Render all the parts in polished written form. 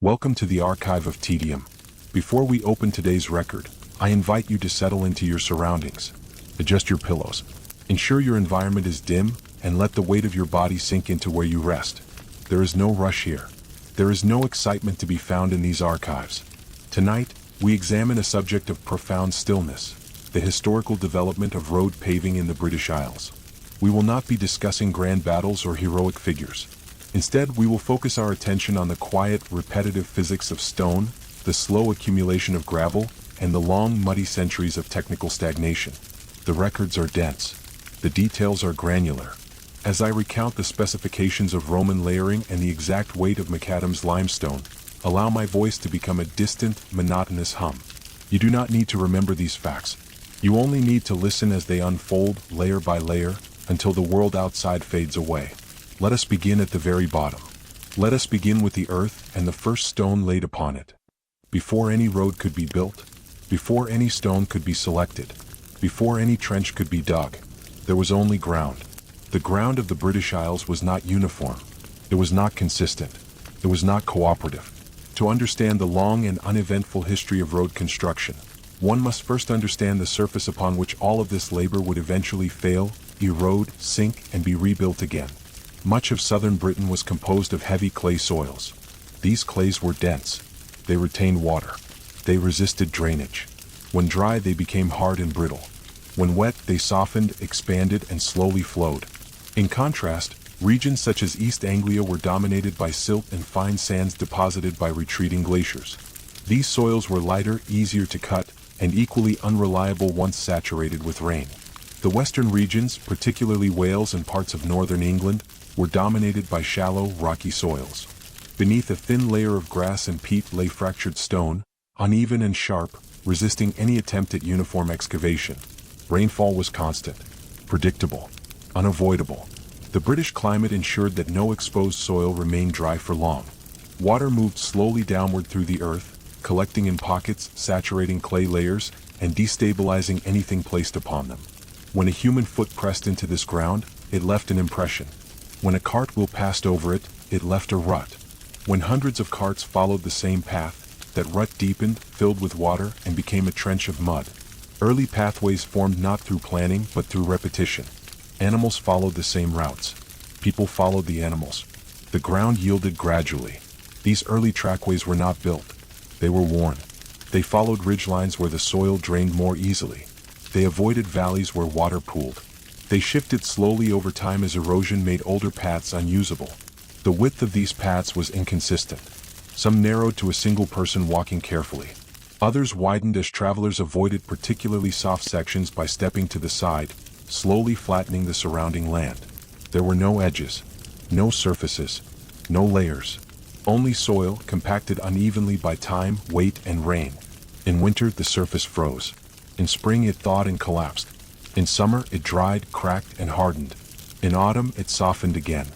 Welcome to the Archive of Tedium. Before we open today's record, I invite you to settle into your surroundings. Adjust your pillows. Ensure your environment is dim, and let the weight of your body sink into where you rest. There is no rush here. There is no excitement to be found in these archives. Tonight, we examine a subject of profound stillness, the historical development of road paving in the British Isles. We will not be discussing grand battles or heroic figures. Instead, we will focus our attention on the quiet, repetitive physics of stone, the slow accumulation of gravel, and the long, muddy centuries of technical stagnation. The records are dense. The details are granular. As I recount the specifications of Roman layering and the exact weight of macadam's limestone, allow my voice to become a distant, monotonous hum. You do not need to remember these facts. You only need to listen as they unfold, layer by layer, until the world outside fades away. Let us begin at the very bottom. Let us begin with the earth and the first stone laid upon it. Before any road could be built, before any stone could be selected, before any trench could be dug, there was only ground. The ground of the British Isles was not uniform. It was not consistent. It was not cooperative. To understand the long and uneventful history of road construction, one must first understand the surface upon which all of this labor would eventually fail, erode, sink, and be rebuilt again. Much of southern Britain was composed of heavy clay soils. These clays were dense. They retained water. They resisted drainage. When dry, they became hard and brittle. When wet, they softened, expanded, and slowly flowed. In contrast, regions such as East Anglia were dominated by silt and fine sands deposited by retreating glaciers. These soils were lighter, easier to cut, and equally unreliable once saturated with rain. The western regions, particularly Wales and parts of northern England, were dominated by shallow, rocky soils. Beneath a thin layer of grass and peat lay fractured stone, uneven and sharp, resisting any attempt at uniform excavation. Rainfall was constant, predictable, unavoidable. The British climate ensured that no exposed soil remained dry for long. Water moved slowly downward through the earth, collecting in pockets, saturating clay layers, and destabilizing anything placed upon them. When a human foot pressed into this ground, it left an impression. When a cart wheel passed over it, it left a rut. When hundreds of carts followed the same path, that rut deepened, filled with water, and became a trench of mud. Early pathways formed not through planning, but through repetition. Animals followed the same routes. People followed the animals. The ground yielded gradually. These early trackways were not built. They were worn. They followed ridgelines where the soil drained more easily. They avoided valleys where water pooled. They shifted slowly over time as erosion made older paths unusable. The width of these paths was inconsistent. Some narrowed to a single person walking carefully. Others widened as travelers avoided particularly soft sections by stepping to the side, slowly flattening the surrounding land. There were no edges, no surfaces, no layers. Only soil, compacted unevenly by time, weight, and rain. In winter, the surface froze. In spring, it thawed and collapsed. In summer, it dried, cracked, and hardened. In autumn, it softened again.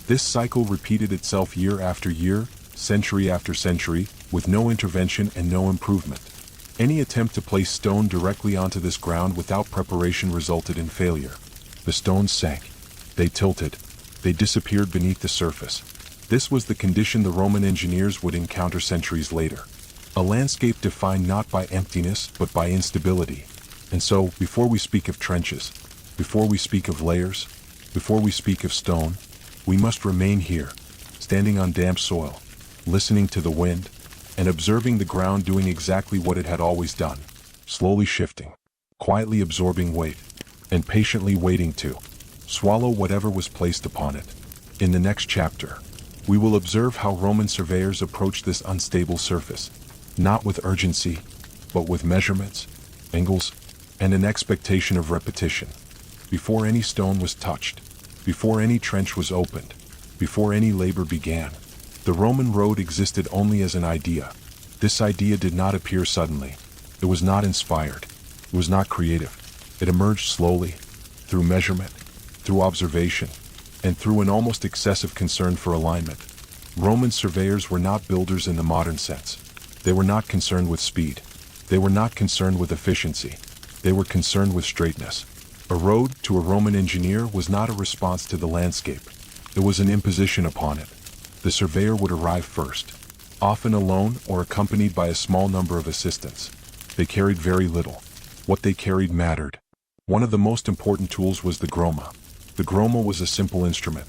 This cycle repeated itself year after year, century after century, with no intervention and no improvement. Any attempt to place stone directly onto this ground without preparation resulted in failure. The stones sank. They tilted. They disappeared beneath the surface. This was the condition the Roman engineers would encounter centuries later. A landscape defined not by emptiness, but by instability. And so, before we speak of trenches, before we speak of layers, before we speak of stone, we must remain here, standing on damp soil, listening to the wind, and observing the ground doing exactly what it had always done, slowly shifting, quietly absorbing weight, and patiently waiting to swallow whatever was placed upon it. In the next chapter, we will observe how Roman surveyors approached this unstable surface, not with urgency, but with measurements, angles, and an expectation of repetition. Before any stone was touched, before any trench was opened, before any labor began, the Roman road existed only as an idea. This idea did not appear suddenly. It was not inspired. It was not creative. It emerged slowly, through measurement, through observation, and through an almost excessive concern for alignment. Roman surveyors were not builders in the modern sense. They were not concerned with speed. They were not concerned with efficiency. They were concerned with straightness. A road, to a Roman engineer, was not a response to the landscape. It was an imposition upon it. The surveyor would arrive first. often alone or accompanied by a small number of assistants. They carried very little. What they carried mattered. One of the most important tools was the groma. The groma was a simple instrument,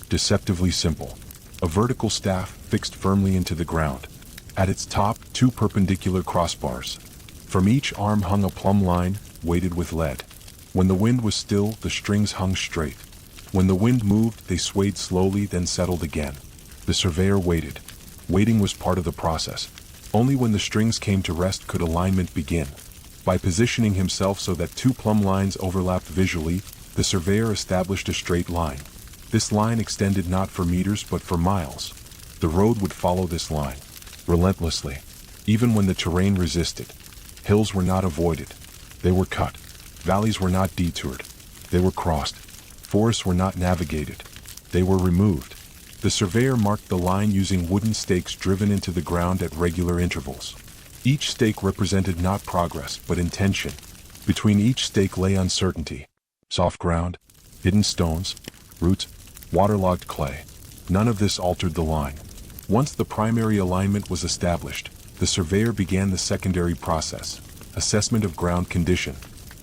deceptively simple. A vertical staff fixed firmly into the ground. At its top, 2 perpendicular crossbars. From each arm hung a plumb line, weighted with lead. When the wind was still, the strings hung straight. When the wind moved, they swayed slowly, then settled again. The surveyor waited. Waiting was part of the process. Only when the strings came to rest could alignment begin. By positioning himself so that 2 plumb lines overlapped visually, the surveyor established a straight line. This line extended not for meters but for miles. The road would follow this line, relentlessly, even when the terrain resisted. Hills were not avoided. They were cut. Valleys were not detoured. They were crossed. Forests were not navigated. They were removed. The surveyor marked the line using wooden stakes driven into the ground at regular intervals. Each stake represented not progress, but intention. Between each stake lay uncertainty. Soft ground, hidden stones, roots, waterlogged clay. None of this altered the line. Once the primary alignment was established, the surveyor began the secondary process, assessment of ground condition.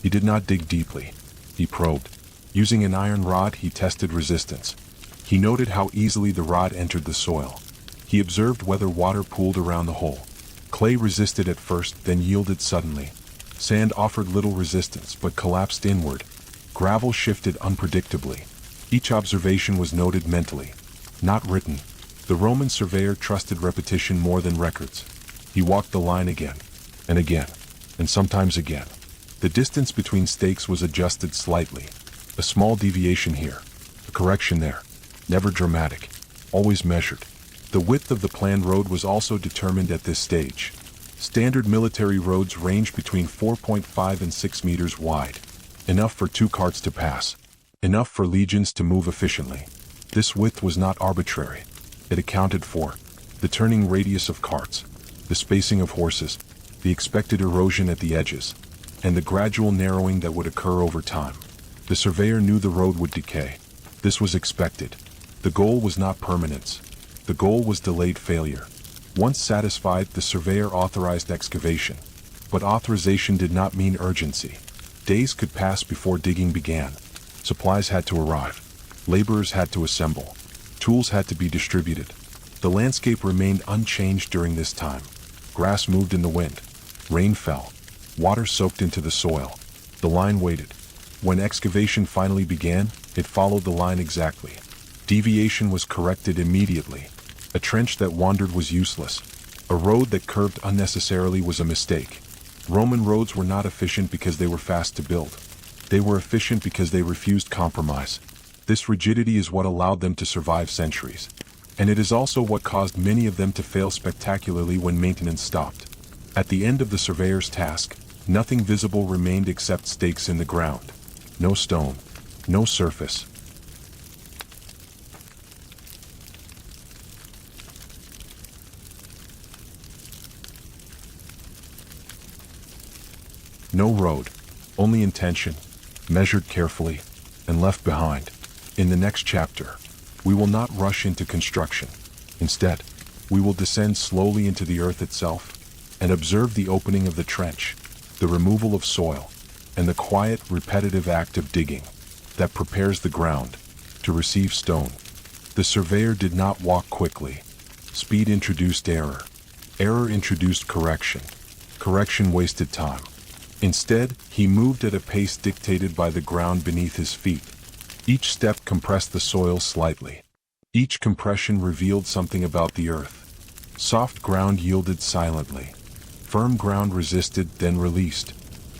He did not dig deeply. He probed. Using an iron rod, he tested resistance. He noted how easily the rod entered the soil. He observed whether water pooled around the hole. Clay resisted at first, then yielded suddenly. Sand offered little resistance, but collapsed inward. Gravel shifted unpredictably. Each observation was noted mentally, not written. The Roman surveyor trusted repetition more than records. He walked the line again, and sometimes again. The distance between stakes was adjusted slightly. A small deviation here, a correction there. Never dramatic, always measured. The width of the planned road was also determined at this stage. Standard military roads range between 4.5 and 6 meters wide. Enough for 2 carts to pass. Enough for legions to move efficiently. This width was not arbitrary. It accounted for the turning radius of carts, the spacing of horses, the expected erosion at the edges, and the gradual narrowing that would occur over time. The surveyor knew the road would decay. This was expected. The goal was not permanence. The goal was delayed failure. Once satisfied, the surveyor authorized excavation. But authorization did not mean urgency. Days could pass before digging began. Supplies had to arrive. Laborers had to assemble. Tools had to be distributed. The landscape remained unchanged during this time. Grass moved in the wind. Rain fell. Water soaked into the soil. The line waited. When excavation finally began, it followed the line exactly. Deviation was corrected immediately. A trench that wandered was useless. A road that curved unnecessarily was a mistake. Roman roads were not efficient because they were fast to build. They were efficient because they refused compromise. This rigidity is what allowed them to survive centuries. And it is also what caused many of them to fail spectacularly when maintenance stopped. At the end of the surveyor's task, nothing visible remained except stakes in the ground. No stone. No surface. No road, only intention, measured carefully, and left behind. In the next chapter, we will not rush into construction. Instead, we will descend slowly into the earth itself, and observe the opening of the trench, the removal of soil, and the quiet, repetitive act of digging that prepares the ground to receive stone. The surveyor did not walk quickly. Speed introduced error. Error introduced correction. Correction wasted time. Instead, he moved at a pace dictated by the ground beneath his feet. Each step compressed the soil slightly. Each compression revealed something about the earth. Soft ground yielded silently. Firm ground resisted, then released.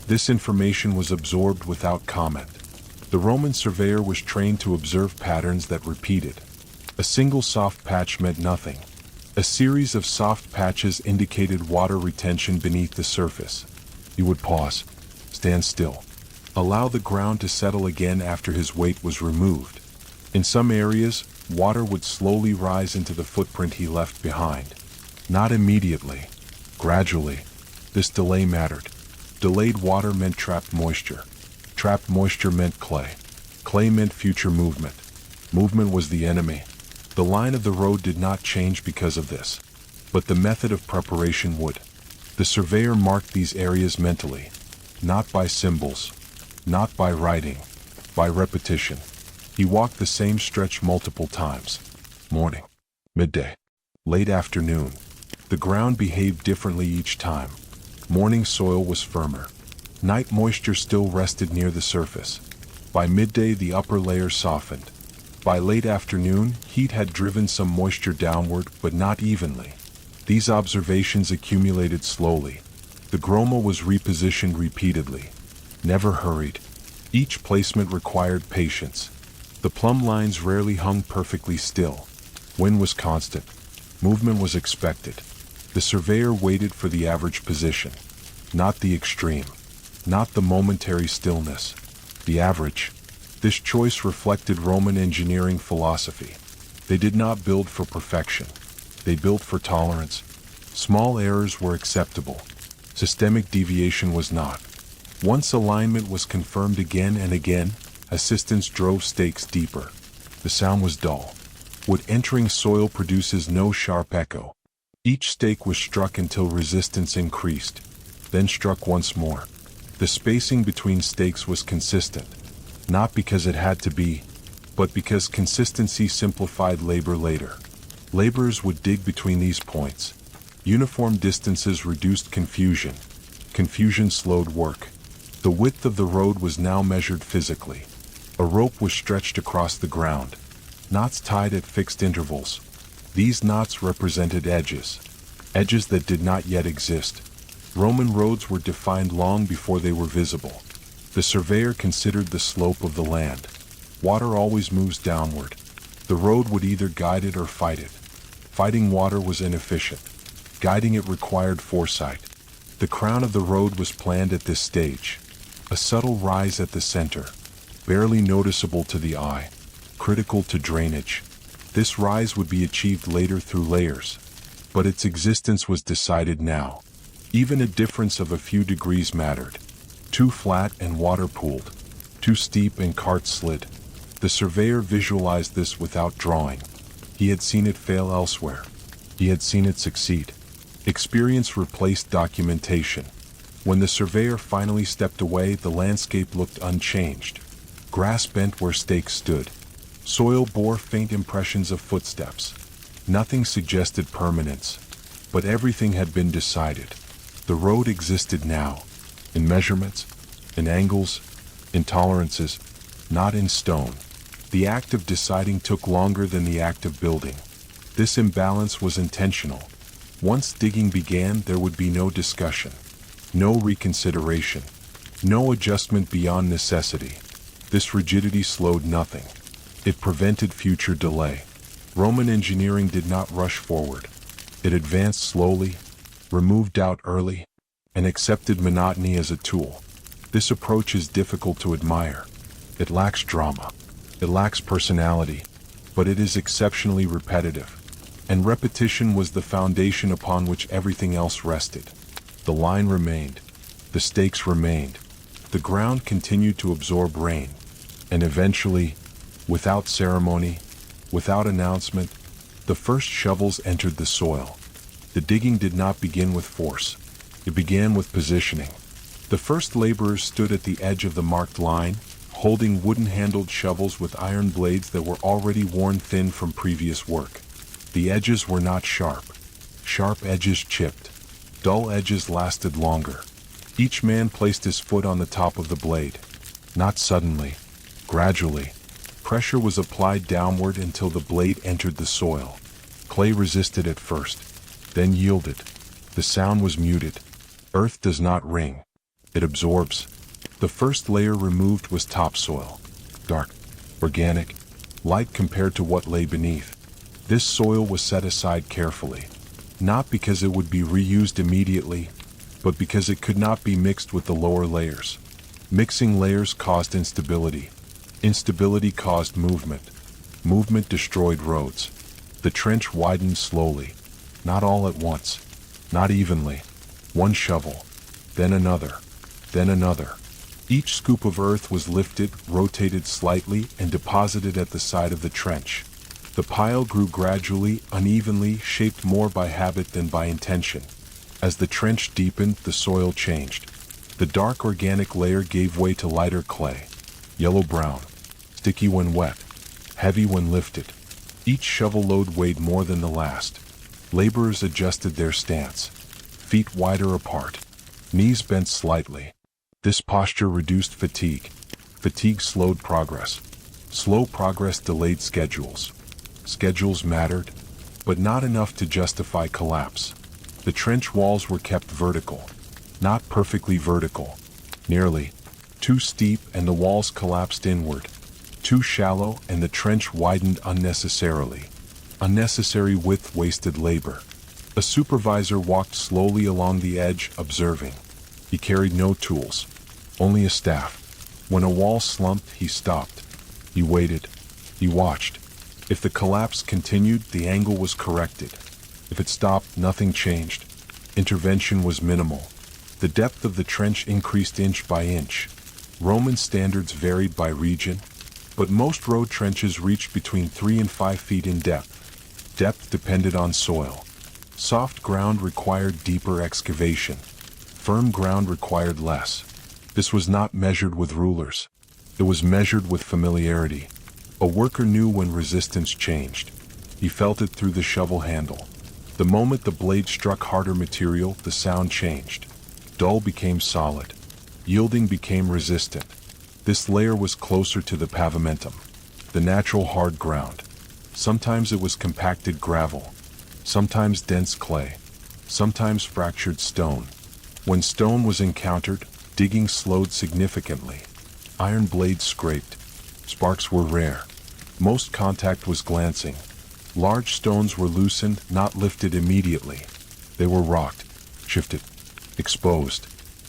This information was absorbed without comment. The Roman surveyor was trained to observe patterns that repeated. A single soft patch meant nothing. A series of soft patches indicated water retention beneath the surface. He would pause, stand still, allow the ground to settle again after his weight was removed. In some areas, water would slowly rise into the footprint he left behind. Not immediately, gradually. This delay mattered. Delayed water meant trapped moisture. Trapped moisture meant clay. Clay meant future movement. Movement was the enemy. The line of the road did not change because of this. but the method of preparation would. The surveyor marked these areas mentally, not by symbols, not by writing, by repetition. He walked the same stretch multiple times. Morning, midday, late afternoon. The ground behaved differently each time. Morning soil was firmer. Night moisture still rested near the surface. By midday, the upper layer softened. By late afternoon, heat had driven some moisture downward, but not evenly. These observations accumulated slowly. The groma was repositioned repeatedly, never hurried. Each placement required patience. The plumb lines rarely hung perfectly still. Wind was constant. Movement was expected. The surveyor waited for the average position, not the extreme, not the momentary stillness. The average. This choice reflected Roman engineering philosophy. They did not build for perfection. They built for tolerance. Small errors were acceptable. Systemic deviation was not. Once alignment was confirmed again and again, assistance drove stakes deeper. The sound was dull. Wood entering soil produces no sharp echo. Each stake was struck until resistance increased, then struck once more. The spacing between stakes was consistent, not because it had to be, but because consistency simplified labor later. Laborers would dig between these points. Uniform distances reduced confusion. Confusion slowed work. The width of the road was now measured physically. A rope was stretched across the ground. Knots tied at fixed intervals. These knots represented edges. Edges that did not yet exist. Roman roads were defined long before they were visible. The surveyor considered the slope of the land. Water always moves downward. The road would either guide it or fight it. Fighting water was inefficient. Guiding it required foresight. The crown of the road was planned at this stage. A subtle rise at the center, barely noticeable to the eye, critical to drainage. This rise would be achieved later through layers, but its existence was decided now. Even a difference of a few degrees mattered. Too flat and water pooled. Too steep and cart slid. The surveyor visualized this without drawing. He had seen it fail elsewhere. He had seen it succeed. Experience replaced documentation. When the surveyor finally stepped away, the landscape looked unchanged. Grass bent where stakes stood. Soil bore faint impressions of footsteps. Nothing suggested permanence, but everything had been decided. The road existed now, in measurements, in angles, in tolerances, not in stone. The act of deciding took longer than the act of building. This imbalance was intentional. Once digging began, there would be no discussion, no reconsideration, no adjustment beyond necessity. This rigidity slowed nothing. It prevented future delay. Roman engineering did not rush forward. It advanced slowly, removed doubt early, and accepted monotony as a tool. This approach is difficult to admire. It lacks drama. It lacks personality, but it is exceptionally repetitive. And repetition was the foundation upon which everything else rested. The line remained. The stakes remained. The ground continued to absorb rain. And eventually, without ceremony, without announcement, the first shovels entered the soil. The digging did not begin with force. It began with positioning. The first laborers stood at the edge of the marked line, holding wooden-handled shovels with iron blades that were already worn thin from previous work. The edges were not sharp. Sharp edges chipped. Dull edges lasted longer. Each man placed his foot on the top of the blade. Not suddenly. Gradually. Pressure was applied downward until the blade entered the soil. Clay resisted at first, then yielded. The sound was muted. Earth does not ring. It absorbs. The first layer removed was topsoil. Dark, organic, light compared to what lay beneath. This soil was set aside carefully, not because it would be reused immediately, but because it could not be mixed with the lower layers. Mixing layers caused instability. Instability caused movement. Movement destroyed roads. The trench widened slowly, not all at once, not evenly. One shovel, then another, then another. Each scoop of earth was lifted, rotated slightly, and deposited at the side of the trench. The pile grew gradually, unevenly, shaped more by habit than by intention. As the trench deepened, the soil changed. The dark organic layer gave way to lighter clay, yellow-brown, sticky when wet, heavy when lifted. Each shovel load weighed more than the last. Laborers adjusted their stance, feet wider apart, knees bent slightly. This posture reduced fatigue. Fatigue slowed progress. Slow progress delayed schedules. Schedules mattered, but not enough to justify collapse. The trench walls were kept vertical, not perfectly vertical, nearly. Too steep and the walls collapsed inward. Too shallow and the trench widened unnecessarily. Unnecessary width wasted labor. A supervisor walked slowly along the edge, observing. He carried no tools, only a staff. When a wall slumped, he stopped. He waited. He watched. If the collapse continued, the angle was corrected. If it stopped, nothing changed. Intervention was minimal. The depth of the trench increased inch by inch. Roman standards varied by region, but most road trenches reached between 3 and 5 feet in depth. Depth depended on soil. Soft ground required deeper excavation. Firm ground required less. This was not measured with rulers. It was measured with familiarity. A worker knew when resistance changed. He felt it through the shovel handle. The moment the blade struck harder material, the sound changed. Dull became solid. Yielding became resistant. This layer was closer to the pavimentum, the natural hard ground. Sometimes it was compacted gravel, sometimes dense clay, sometimes fractured stone. When stone was encountered, digging slowed significantly. Iron blades scraped. Sparks were rare. Most contact was glancing. Large stones were loosened, not lifted immediately. They were rocked, shifted, exposed.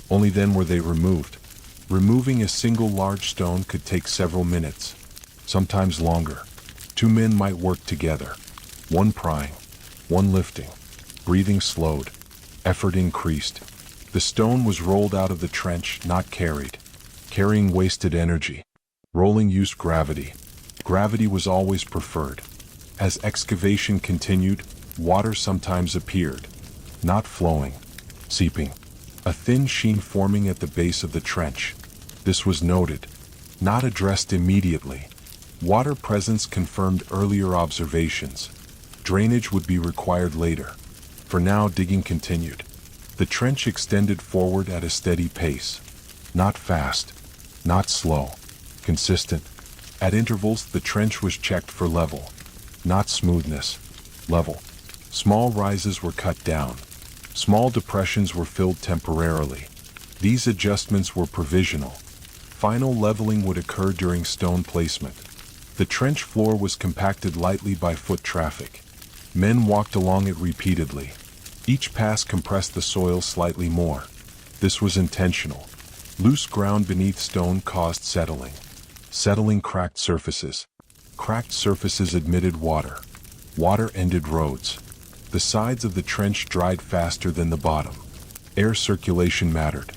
Only then were they removed. Removing a single large stone could take several minutes, sometimes longer. 2 men might work together, one prying, one lifting. Breathing slowed. Effort increased. The stone was rolled out of the trench, not carried. Carrying wasted energy. Rolling used gravity. Gravity was always preferred. As excavation continued, water sometimes appeared, not flowing, seeping. A thin sheen forming at the base of the trench. This was noted, not addressed immediately. Water presence confirmed earlier observations. Drainage would be required later. For now, digging continued. The trench extended forward at a steady pace. Not fast, not slow, consistent. At intervals, the trench was checked for level, not smoothness, level. Small rises were cut down. Small depressions were filled temporarily. These adjustments were provisional. Final leveling would occur during stone placement. The trench floor was compacted lightly by foot traffic. Men walked along it repeatedly. Each pass compressed the soil slightly more. This was intentional. Loose ground beneath stone caused settling. Settling cracked surfaces. Cracked surfaces admitted water. Water ended roads. The sides of the trench dried faster than the bottom. Air circulation mattered.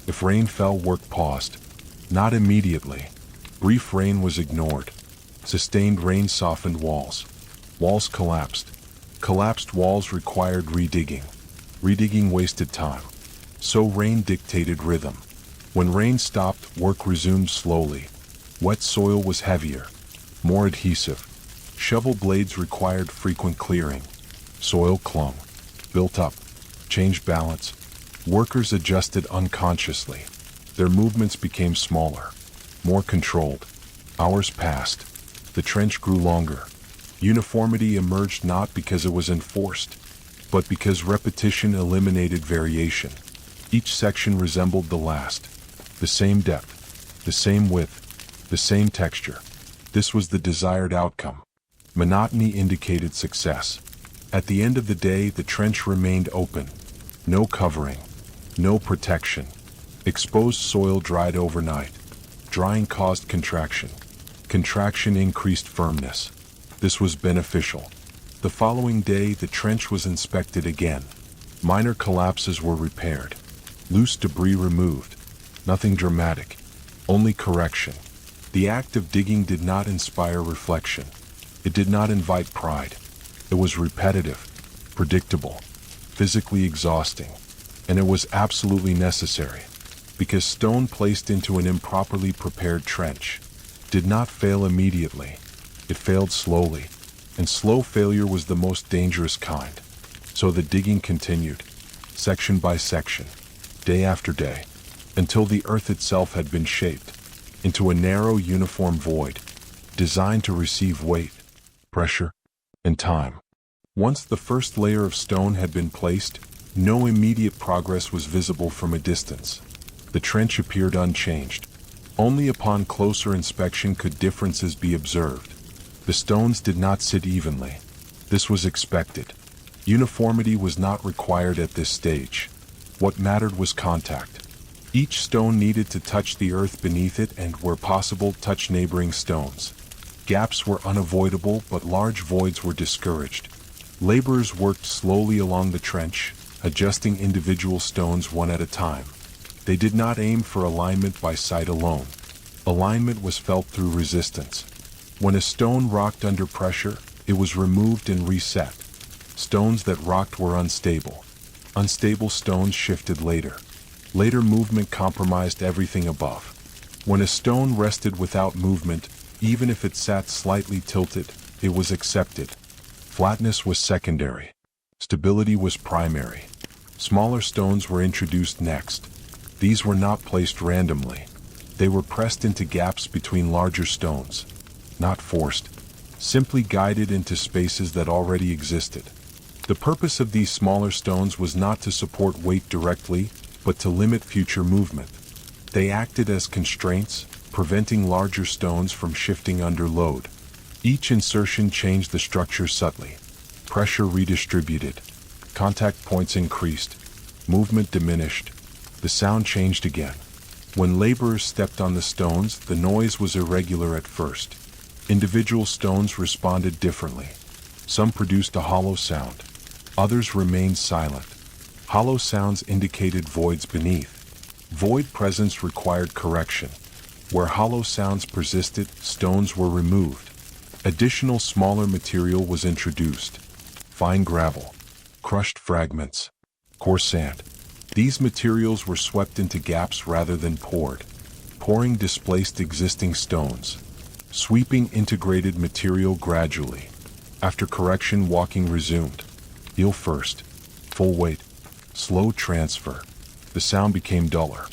If rain fell, work paused. Not immediately. Brief rain was ignored. Sustained rain softened walls. Walls collapsed. Collapsed walls required redigging. Redigging wasted time. So rain dictated rhythm. When rain stopped, work resumed slowly. Wet soil was heavier, more adhesive. Shovel blades required frequent clearing. Soil clung, built up, changed balance. Workers adjusted unconsciously. Their movements became smaller, more controlled. Hours passed. The trench grew longer. Uniformity emerged not because it was enforced, but because repetition eliminated variation. Each section resembled the last. The same depth, the same width, the same texture. This was the desired outcome. Monotony indicated success. At the end of the day, the trench remained open. No covering, no protection. Exposed soil dried overnight. Drying caused contraction. Contraction increased firmness. This was beneficial. The following day, the trench was inspected again. Minor collapses were repaired. Loose debris removed. Nothing dramatic. Only correction. The act of digging did not inspire reflection. It did not invite pride. It was repetitive, predictable, physically exhausting, and it was absolutely necessary, because stone placed into an improperly prepared trench did not fail immediately. It failed slowly, and slow failure was the most dangerous kind. So the digging continued, section by section, day after day, until the earth itself had been shaped into a narrow, uniform void, designed to receive weight, pressure, and time. Once the first layer of stone had been placed, no immediate progress was visible from a distance. The trench appeared unchanged. Only upon closer inspection could differences be observed. The stones did not sit evenly. This was expected. Uniformity was not required at this stage. What mattered was contact. Each stone needed to touch the earth beneath it and, where possible, touch neighboring stones. Gaps were unavoidable, but large voids were discouraged. Laborers worked slowly along the trench, adjusting individual stones one at a time. They did not aim for alignment by sight alone. Alignment was felt through resistance. When a stone rocked under pressure, it was removed and reset. Stones that rocked were unstable. Unstable stones shifted later. Later movement compromised everything above. When a stone rested without movement, even if it sat slightly tilted, it was accepted. Flatness was secondary. Stability was primary. Smaller stones were introduced next. These were not placed randomly. They were pressed into gaps between larger stones. Not forced. Simply guided into spaces that already existed. The purpose of these smaller stones was not to support weight directly, but to limit future movement. They acted as constraints, preventing larger stones from shifting under load. Each insertion changed the structure subtly. Pressure redistributed. Contact points increased. Movement diminished. The sound changed again. When laborers stepped on the stones, the noise was irregular at first. Individual stones responded differently. Some produced a hollow sound. Others remained silent. Hollow sounds indicated voids beneath. Void presence required correction. Where hollow sounds persisted, stones were removed. Additional smaller material was introduced. Fine gravel, crushed fragments, coarse sand. These materials were swept into gaps rather than poured. Pouring displaced existing stones. Sweeping integrated material gradually. After correction, walking resumed. Heel first. Full weight. Slow transfer. The sound became duller.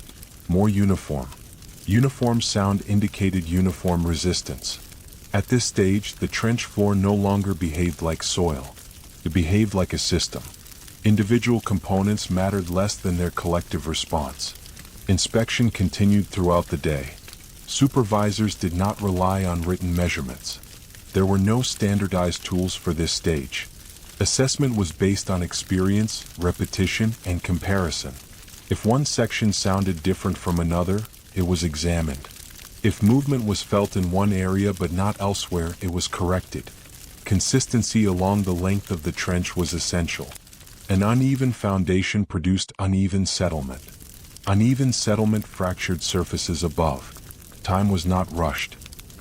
More uniform. Uniform sound indicated uniform resistance. At this stage, the trench floor no longer behaved like soil. It behaved like a system. Individual components mattered less than their collective response. Inspection continued throughout the day. Supervisors did not rely on written measurements. There were no standardized tools for this stage. Assessment was based on experience, repetition, and comparison. If one section sounded different from another, it was examined. If movement was felt in one area but not elsewhere, it was corrected. Consistency along the length of the trench was essential. An uneven foundation produced uneven settlement. Uneven settlement fractured surfaces above. Time was not rushed.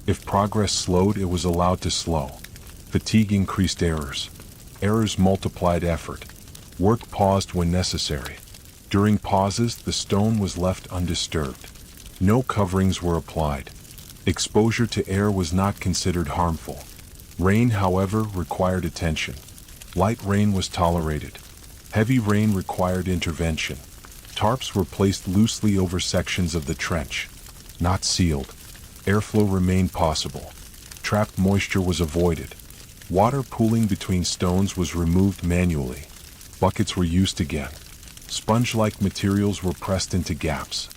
If progress slowed, it was allowed to slow. Fatigue increased errors. Errors multiplied effort. Work paused when necessary. During pauses, the stone was left undisturbed. No coverings were applied. Exposure to air was not considered harmful. Rain, however, required attention. Light rain was tolerated. Heavy rain required intervention. Tarps were placed loosely over sections of the trench. Not sealed. Airflow remained possible. Trapped moisture was avoided. Water pooling between stones was removed manually. Buckets were used again. Sponge-like materials were pressed into gaps.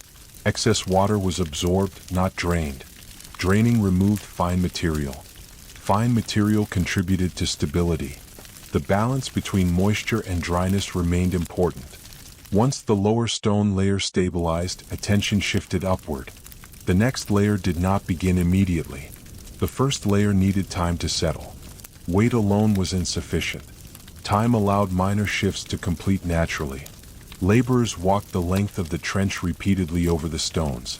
Excess water was absorbed, not drained. Draining removed fine material. Fine material contributed to stability. The balance between moisture and dryness remained important. Once the lower stone layer stabilized, attention shifted upward. The next layer did not begin immediately. The first layer needed time to settle. Weight alone was insufficient. Time allowed minor shifts to complete naturally. Laborers walked the length of the trench repeatedly over the stones.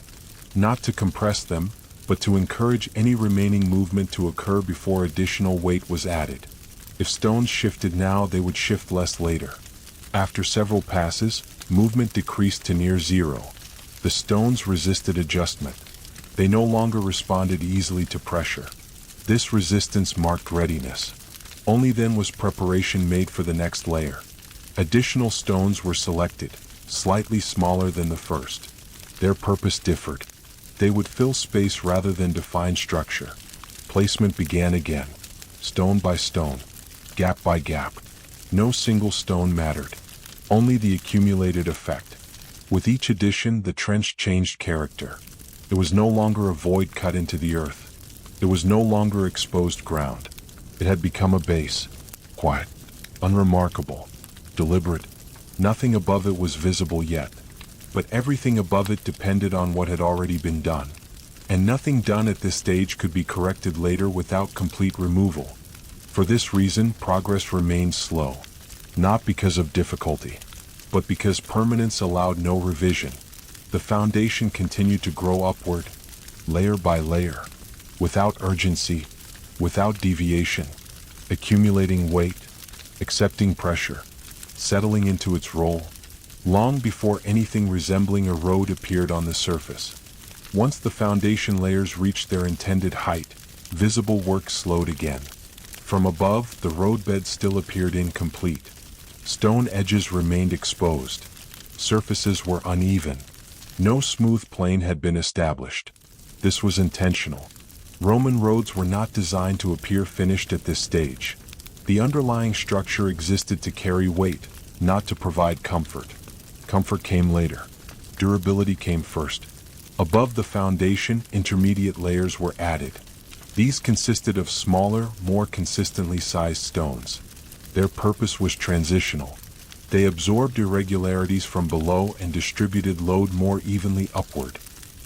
Not to compress them, but to encourage any remaining movement to occur before additional weight was added. If stones shifted now, they would shift less later. After several passes, movement decreased to near zero. The stones resisted adjustment. They no longer responded easily to pressure. This resistance marked readiness. Only then was preparation made for the next layer. Additional stones were selected, slightly smaller than the first. Their purpose differed. They would fill space rather than define structure. Placement began again, stone by stone, gap by gap. No single stone mattered, only the accumulated effect. With each addition, the trench changed character. It was no longer a void cut into the earth. It was no longer exposed ground. It had become a base, quiet, unremarkable, deliberate. Nothing above it was visible yet, but everything above it depended on what had already been done. And nothing done at this stage could be corrected later without complete removal. For this reason, progress remained slow, not because of difficulty, but because permanence allowed no revision. The foundation continued to grow upward, layer by layer, without urgency, without deviation, accumulating weight, accepting pressure, settling into its role, long before anything resembling a road appeared on the surface. Once the foundation layers reached their intended height, visible work slowed again. From above, the roadbed still appeared incomplete. Stone edges remained exposed. Surfaces were uneven. No smooth plane had been established. This was intentional. Roman roads were not designed to appear finished at this stage. The underlying structure existed to carry weight, not to provide comfort. Comfort came later. Durability came first. Above the foundation, intermediate layers were added. These consisted of smaller, more consistently sized stones. Their purpose was transitional. They absorbed irregularities from below and distributed load more evenly upward.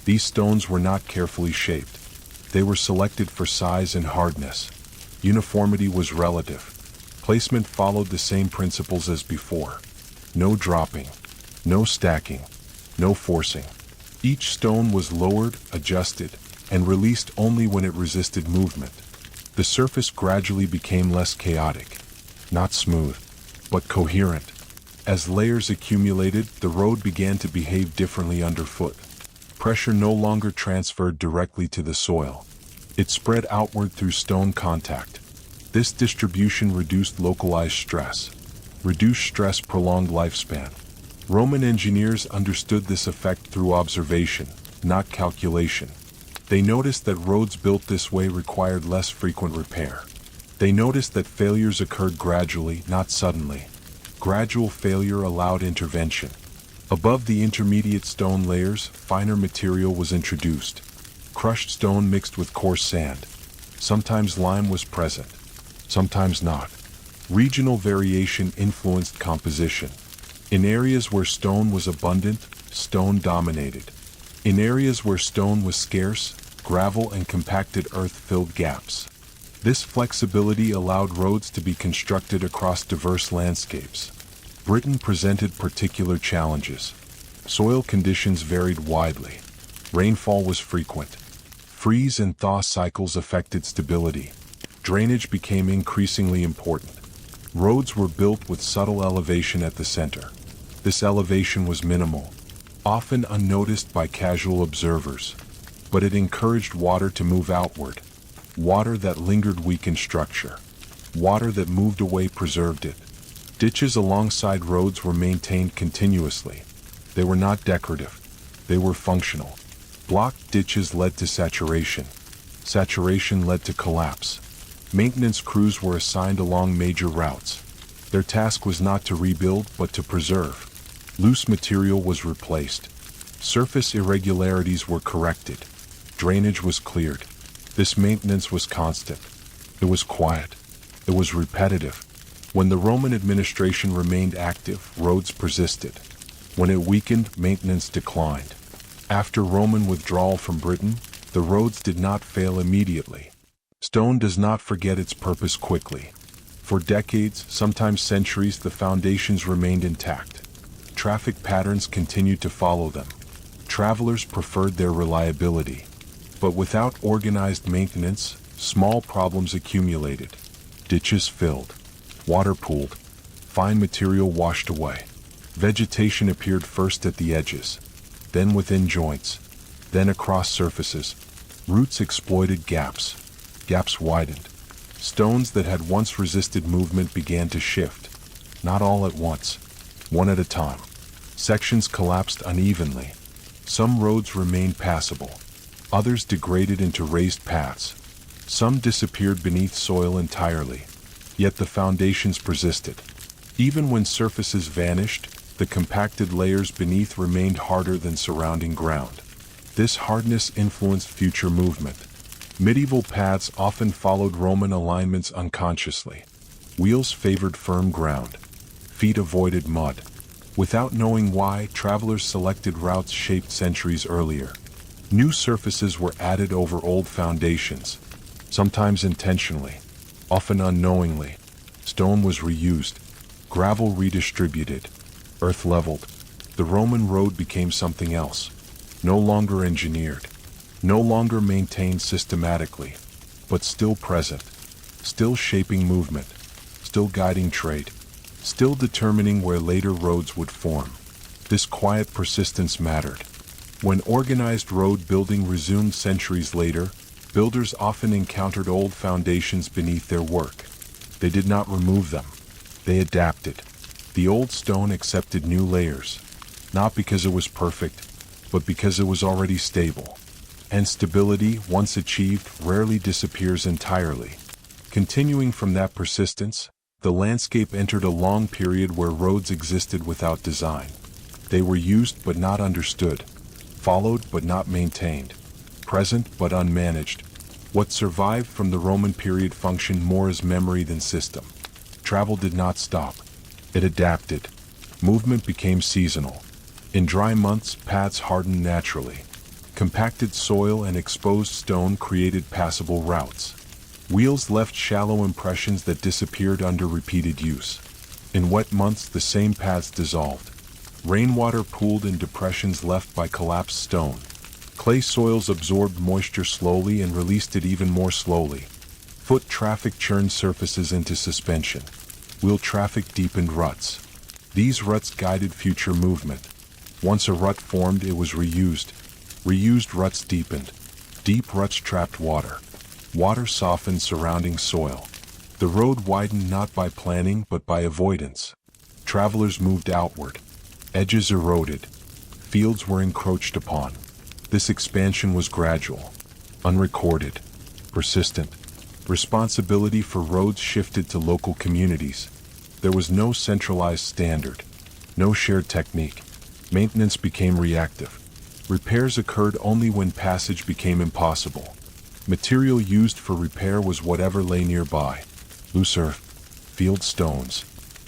These stones were not carefully shaped. They were selected for size and hardness. Uniformity was relative. Placement followed the same principles as before. No dropping, no stacking, no forcing. Each stone was lowered, adjusted, and released only when it resisted movement. The surface gradually became less chaotic, not smooth, but coherent. As layers accumulated, the road began to behave differently underfoot. Pressure no longer transferred directly to the soil. It spread outward through stone contact. This distribution reduced localized stress. Reduced stress prolonged lifespan. Roman engineers understood this effect through observation, not calculation. They noticed that roads built this way required less frequent repair. They noticed that failures occurred gradually, not suddenly. Gradual failure allowed intervention. Above the intermediate stone layers, finer material was introduced. Crushed stone mixed with coarse sand. Sometimes lime was present, sometimes not. Regional variation influenced composition. In areas where stone was abundant, stone dominated. In areas where stone was scarce, gravel and compacted earth filled gaps. This flexibility allowed roads to be constructed across diverse landscapes. Britain presented particular challenges. Soil conditions varied widely. Rainfall was frequent. Freeze and thaw cycles affected stability. Drainage became increasingly important. Roads were built with subtle elevation at the center. This elevation was minimal, often unnoticed by casual observers, but it encouraged water to move outward. Water that lingered weakened structure. Water that moved away preserved it. Ditches alongside roads were maintained continuously. They were not decorative. They were functional. Blocked ditches led to saturation. Saturation led to collapse. Maintenance crews were assigned along major routes. Their task was not to rebuild, but to preserve. Loose material was replaced. Surface irregularities were corrected. Drainage was cleared. This maintenance was constant. It was quiet. It was repetitive. When the Roman administration remained active, roads persisted. When it weakened, maintenance declined. After Roman withdrawal from Britain, the roads did not fail immediately. Stone does not forget its purpose quickly. For decades, sometimes centuries, the foundations remained intact. Traffic patterns continued to follow them. Travelers preferred their reliability. But without organized maintenance, small problems accumulated. Ditches filled, water pooled, fine material washed away. Vegetation appeared first at the edges, then within joints, then across surfaces. Roots exploited gaps. Gaps widened. Stones that had once resisted movement began to shift, not all at once, one at a time. Sections collapsed unevenly. Some roads remained passable. Others degraded into raised paths. Some disappeared beneath soil entirely. Yet the foundations persisted. Even when surfaces vanished, the compacted layers beneath remained harder than surrounding ground. This hardness influenced future movement. Medieval paths often followed Roman alignments unconsciously. Wheels favored firm ground. Feet avoided mud. Without knowing why, travelers selected routes shaped centuries earlier. New surfaces were added over old foundations, sometimes intentionally, often unknowingly. Stone was reused, gravel redistributed, earth leveled. The Roman road became something else, no longer engineered, no longer maintained systematically, but still present, still shaping movement, still guiding trade, still determining where later roads would form. This quiet persistence mattered. When organized road building resumed centuries later, builders often encountered old foundations beneath their work. They did not remove them. They adapted. The old stone accepted new layers, not because it was perfect, but because it was already stable. And stability, once achieved, rarely disappears entirely. Continuing from that persistence, the landscape entered a long period where roads existed without design. They were used but not understood, followed but not maintained, present but unmanaged. What survived from the Roman period functioned more as memory than system. Travel did not stop. It adapted. Movement became seasonal. In dry months, paths hardened naturally. Compacted soil and exposed stone created passable routes. Wheels left shallow impressions that disappeared under repeated use. In wet months, the same paths dissolved. Rainwater pooled in depressions left by collapsed stone. Clay soils absorbed moisture slowly and released it even more slowly. Foot traffic churned surfaces into suspension. Wheel traffic deepened ruts. These ruts guided future movement. Once a rut formed, it was reused. Reused ruts deepened. Deep ruts trapped water. Water softened surrounding soil. The road widened not by planning but by avoidance. Travelers moved outward. Edges eroded. Fields were encroached upon. This expansion was gradual, unrecorded, persistent. Responsibility for roads shifted to local communities. There was no centralized standard, no shared technique. Maintenance became reactive. Repairs occurred only when passage became impossible. Material used for repair was whatever lay nearby. Loose earth, field stones,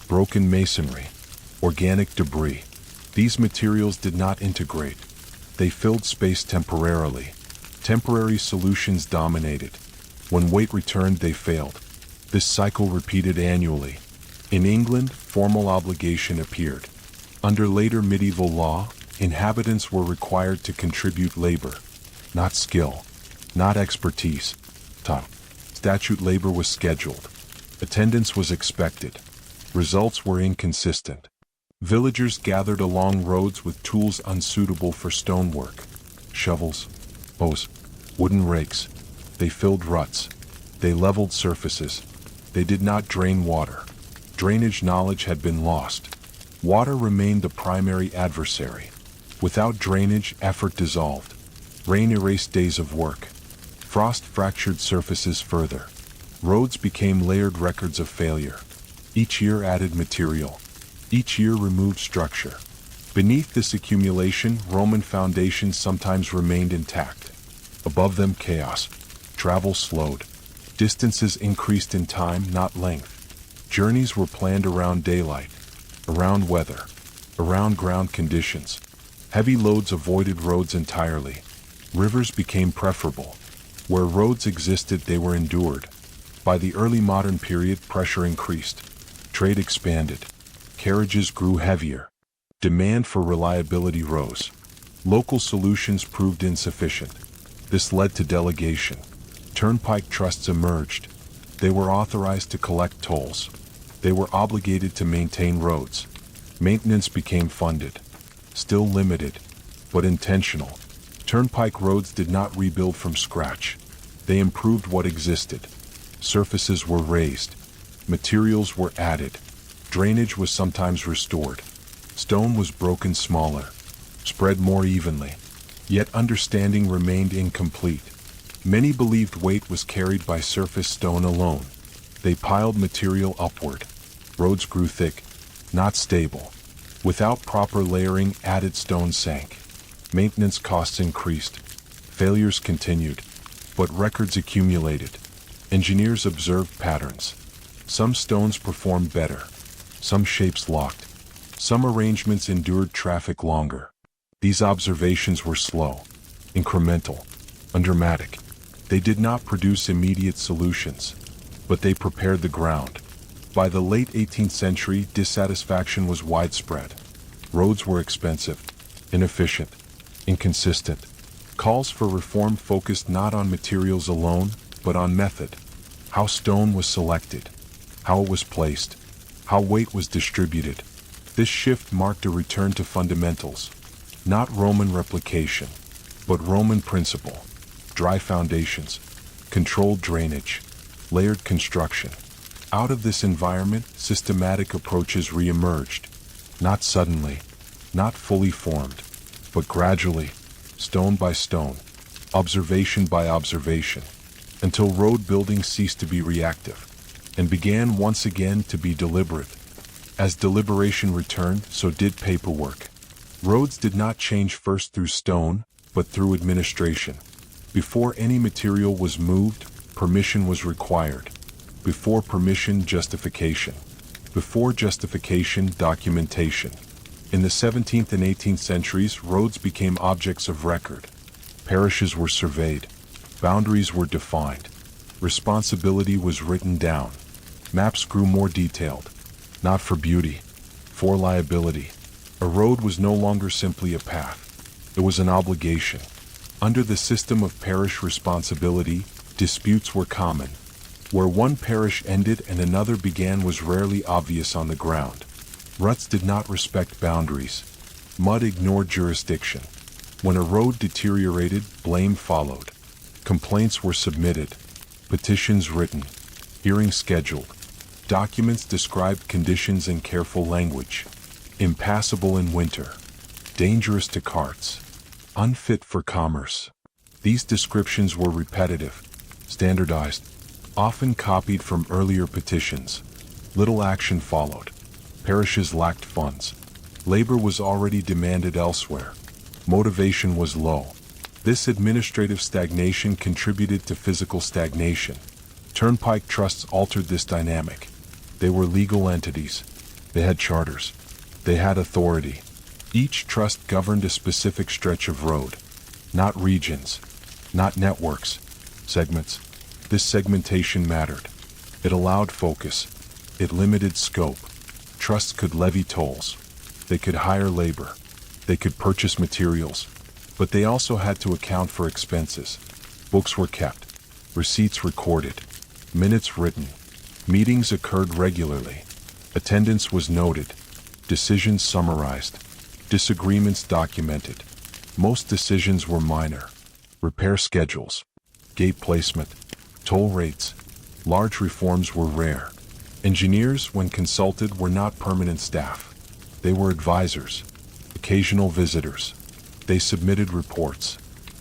broken masonry, organic debris. These materials did not integrate. They filled space temporarily. Temporary solutions dominated. When weight returned, they failed. This cycle repeated annually. In England, formal obligation appeared. Under later medieval law, inhabitants were required to contribute labor, not skill, not expertise. Time. Statute labor was scheduled. Attendance was expected. Results were inconsistent. Villagers gathered along roads with tools unsuitable for stonework. Shovels, hoes, wooden rakes. They filled ruts. They leveled surfaces. They did not drain water. Drainage knowledge had been lost. Water remained the primary adversary. Without drainage, effort dissolved. Rain erased days of work. Frost fractured surfaces further. Roads became layered records of failure. Each year added material. Each year removed structure. Beneath this accumulation, Roman foundations sometimes remained intact. Above them, chaos. Travel slowed. Distances increased in time, not length. Journeys were planned around daylight, around weather, around ground conditions. Heavy loads avoided roads entirely. Rivers became preferable. Where roads existed, they were endured. By the early modern period, pressure increased. Trade expanded. Carriages grew heavier. Demand for reliability rose. Local solutions proved insufficient. This led to delegation. Turnpike trusts emerged. They were authorized to collect tolls. They were obligated to maintain roads. Maintenance became funded. Still limited, but intentional. Turnpike roads did not rebuild from scratch. They improved what existed. Surfaces were raised. Materials were added. Drainage was sometimes restored. Stone was broken smaller, spread more evenly. Yet understanding remained incomplete. Many believed weight was carried by surface stone alone. They piled material upward. Roads grew thick, not stable. Without proper layering, added stone sank. Maintenance costs increased. Failures continued, but records accumulated. Engineers observed patterns. Some stones performed better. Some shapes locked. Some arrangements endured traffic longer. These observations were slow, incremental, undramatic. They did not produce immediate solutions, but they prepared the ground. By the late 18th century, dissatisfaction was widespread. Roads were expensive, inefficient, inconsistent. Calls for reform focused not on materials alone, but on method. How stone was selected, how it was placed, how weight was distributed. This shift marked a return to fundamentals. Not Roman replication, but Roman principle. Dry foundations, controlled drainage, layered construction. Out of this environment, systematic approaches re-emerged. Not suddenly, not fully formed, but gradually, stone by stone, observation by observation, until road building ceased to be reactive and began once again to be deliberate. As deliberation returned, so did paperwork. Roads did not change first through stone, but through administration. Before any material was moved, permission was required. Before permission, justification. Before justification, documentation. In the 17th and 18th centuries, roads became objects of record. Parishes were surveyed. Boundaries were defined. Responsibility was written down. Maps grew more detailed. Not for beauty, for liability. A road was no longer simply a path. It was an obligation. Under the system of parish responsibility, disputes were common. Where one parish ended and another began was rarely obvious on the ground. Ruts did not respect boundaries. Mud ignored jurisdiction. When a road deteriorated, blame followed. Complaints were submitted. Petitions written. Hearings scheduled. Documents described conditions in careful language. Impassable in winter. Dangerous to carts. Unfit for commerce. These descriptions were repetitive, standardized, often copied from earlier petitions. Little action followed. Parishes lacked funds. Labor was already demanded elsewhere. Motivation was low. This administrative stagnation contributed to physical stagnation. Turnpike trusts altered this dynamic. They were legal entities. They had charters. They had authority. Each trust governed a specific stretch of road. Not regions. Not networks. Segments. This segmentation mattered. It allowed focus. It limited scope. Trusts could levy tolls. They could hire labor. They could purchase materials. But they also had to account for expenses. Books were kept. Receipts recorded. Minutes written. Meetings occurred regularly. Attendance was noted. Decisions summarized. Disagreements documented. Most decisions were minor. Repair schedules. Gate placement. Toll rates. Large reforms were rare. Engineers, when consulted, were not permanent staff. They were advisors. Occasional visitors. They submitted reports.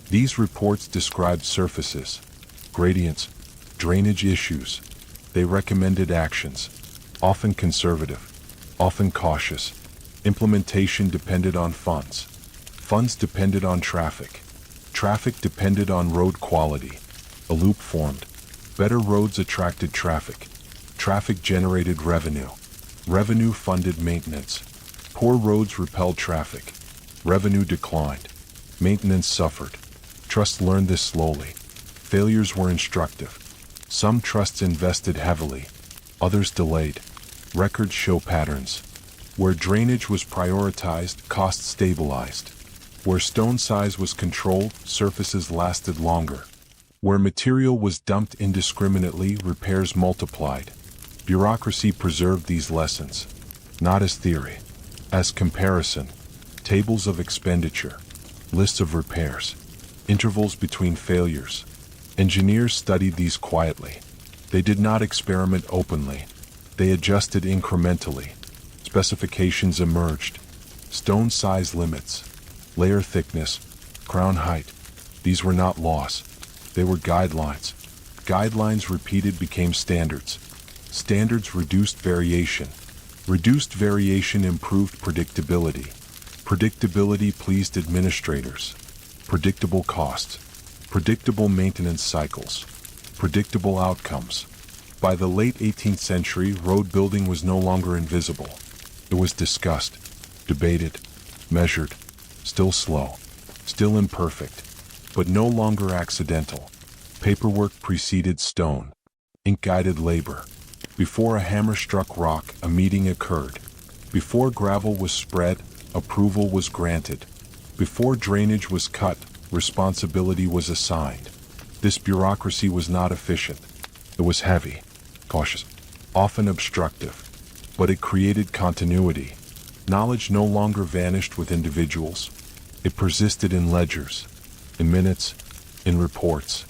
These reports described surfaces, gradients, drainage issues. They recommended actions, often conservative, often cautious. Implementation depended on funds. Funds depended on traffic. Traffic depended on road quality. A loop formed. Better roads attracted traffic. Traffic generated revenue. Revenue funded maintenance. Poor roads repelled traffic. Revenue declined. Maintenance suffered. Trusts learned this slowly. Failures were instructive. Some trusts invested heavily. Others delayed. Records show patterns. Where drainage was prioritized, costs stabilized. Where stone size was controlled, surfaces lasted longer. Where material was dumped indiscriminately, repairs multiplied. Bureaucracy preserved these lessons, not as theory, as comparison, tables of expenditure, lists of repairs, intervals between failures. Engineers studied these quietly. They did not experiment openly. They adjusted incrementally. Specifications emerged. Stone size limits, layer thickness, crown height. These were not laws. They were guidelines. Guidelines repeated became standards. Standards reduced variation. Reduced variation improved predictability. Predictability pleased administrators. Predictable costs. Predictable maintenance cycles. Predictable outcomes. By the late 18th century, road building was no longer invisible. It was discussed, debated, measured, still slow, still imperfect, but no longer accidental. Paperwork preceded stone. Ink guided labor. Before a hammer struck rock, a meeting occurred. Before gravel was spread, approval was granted. Before drainage was cut, responsibility was assigned. This bureaucracy was not efficient. It was heavy, cautious, often obstructive, but it created continuity. Knowledge no longer vanished with individuals. It persisted in ledgers, in minutes, in reports.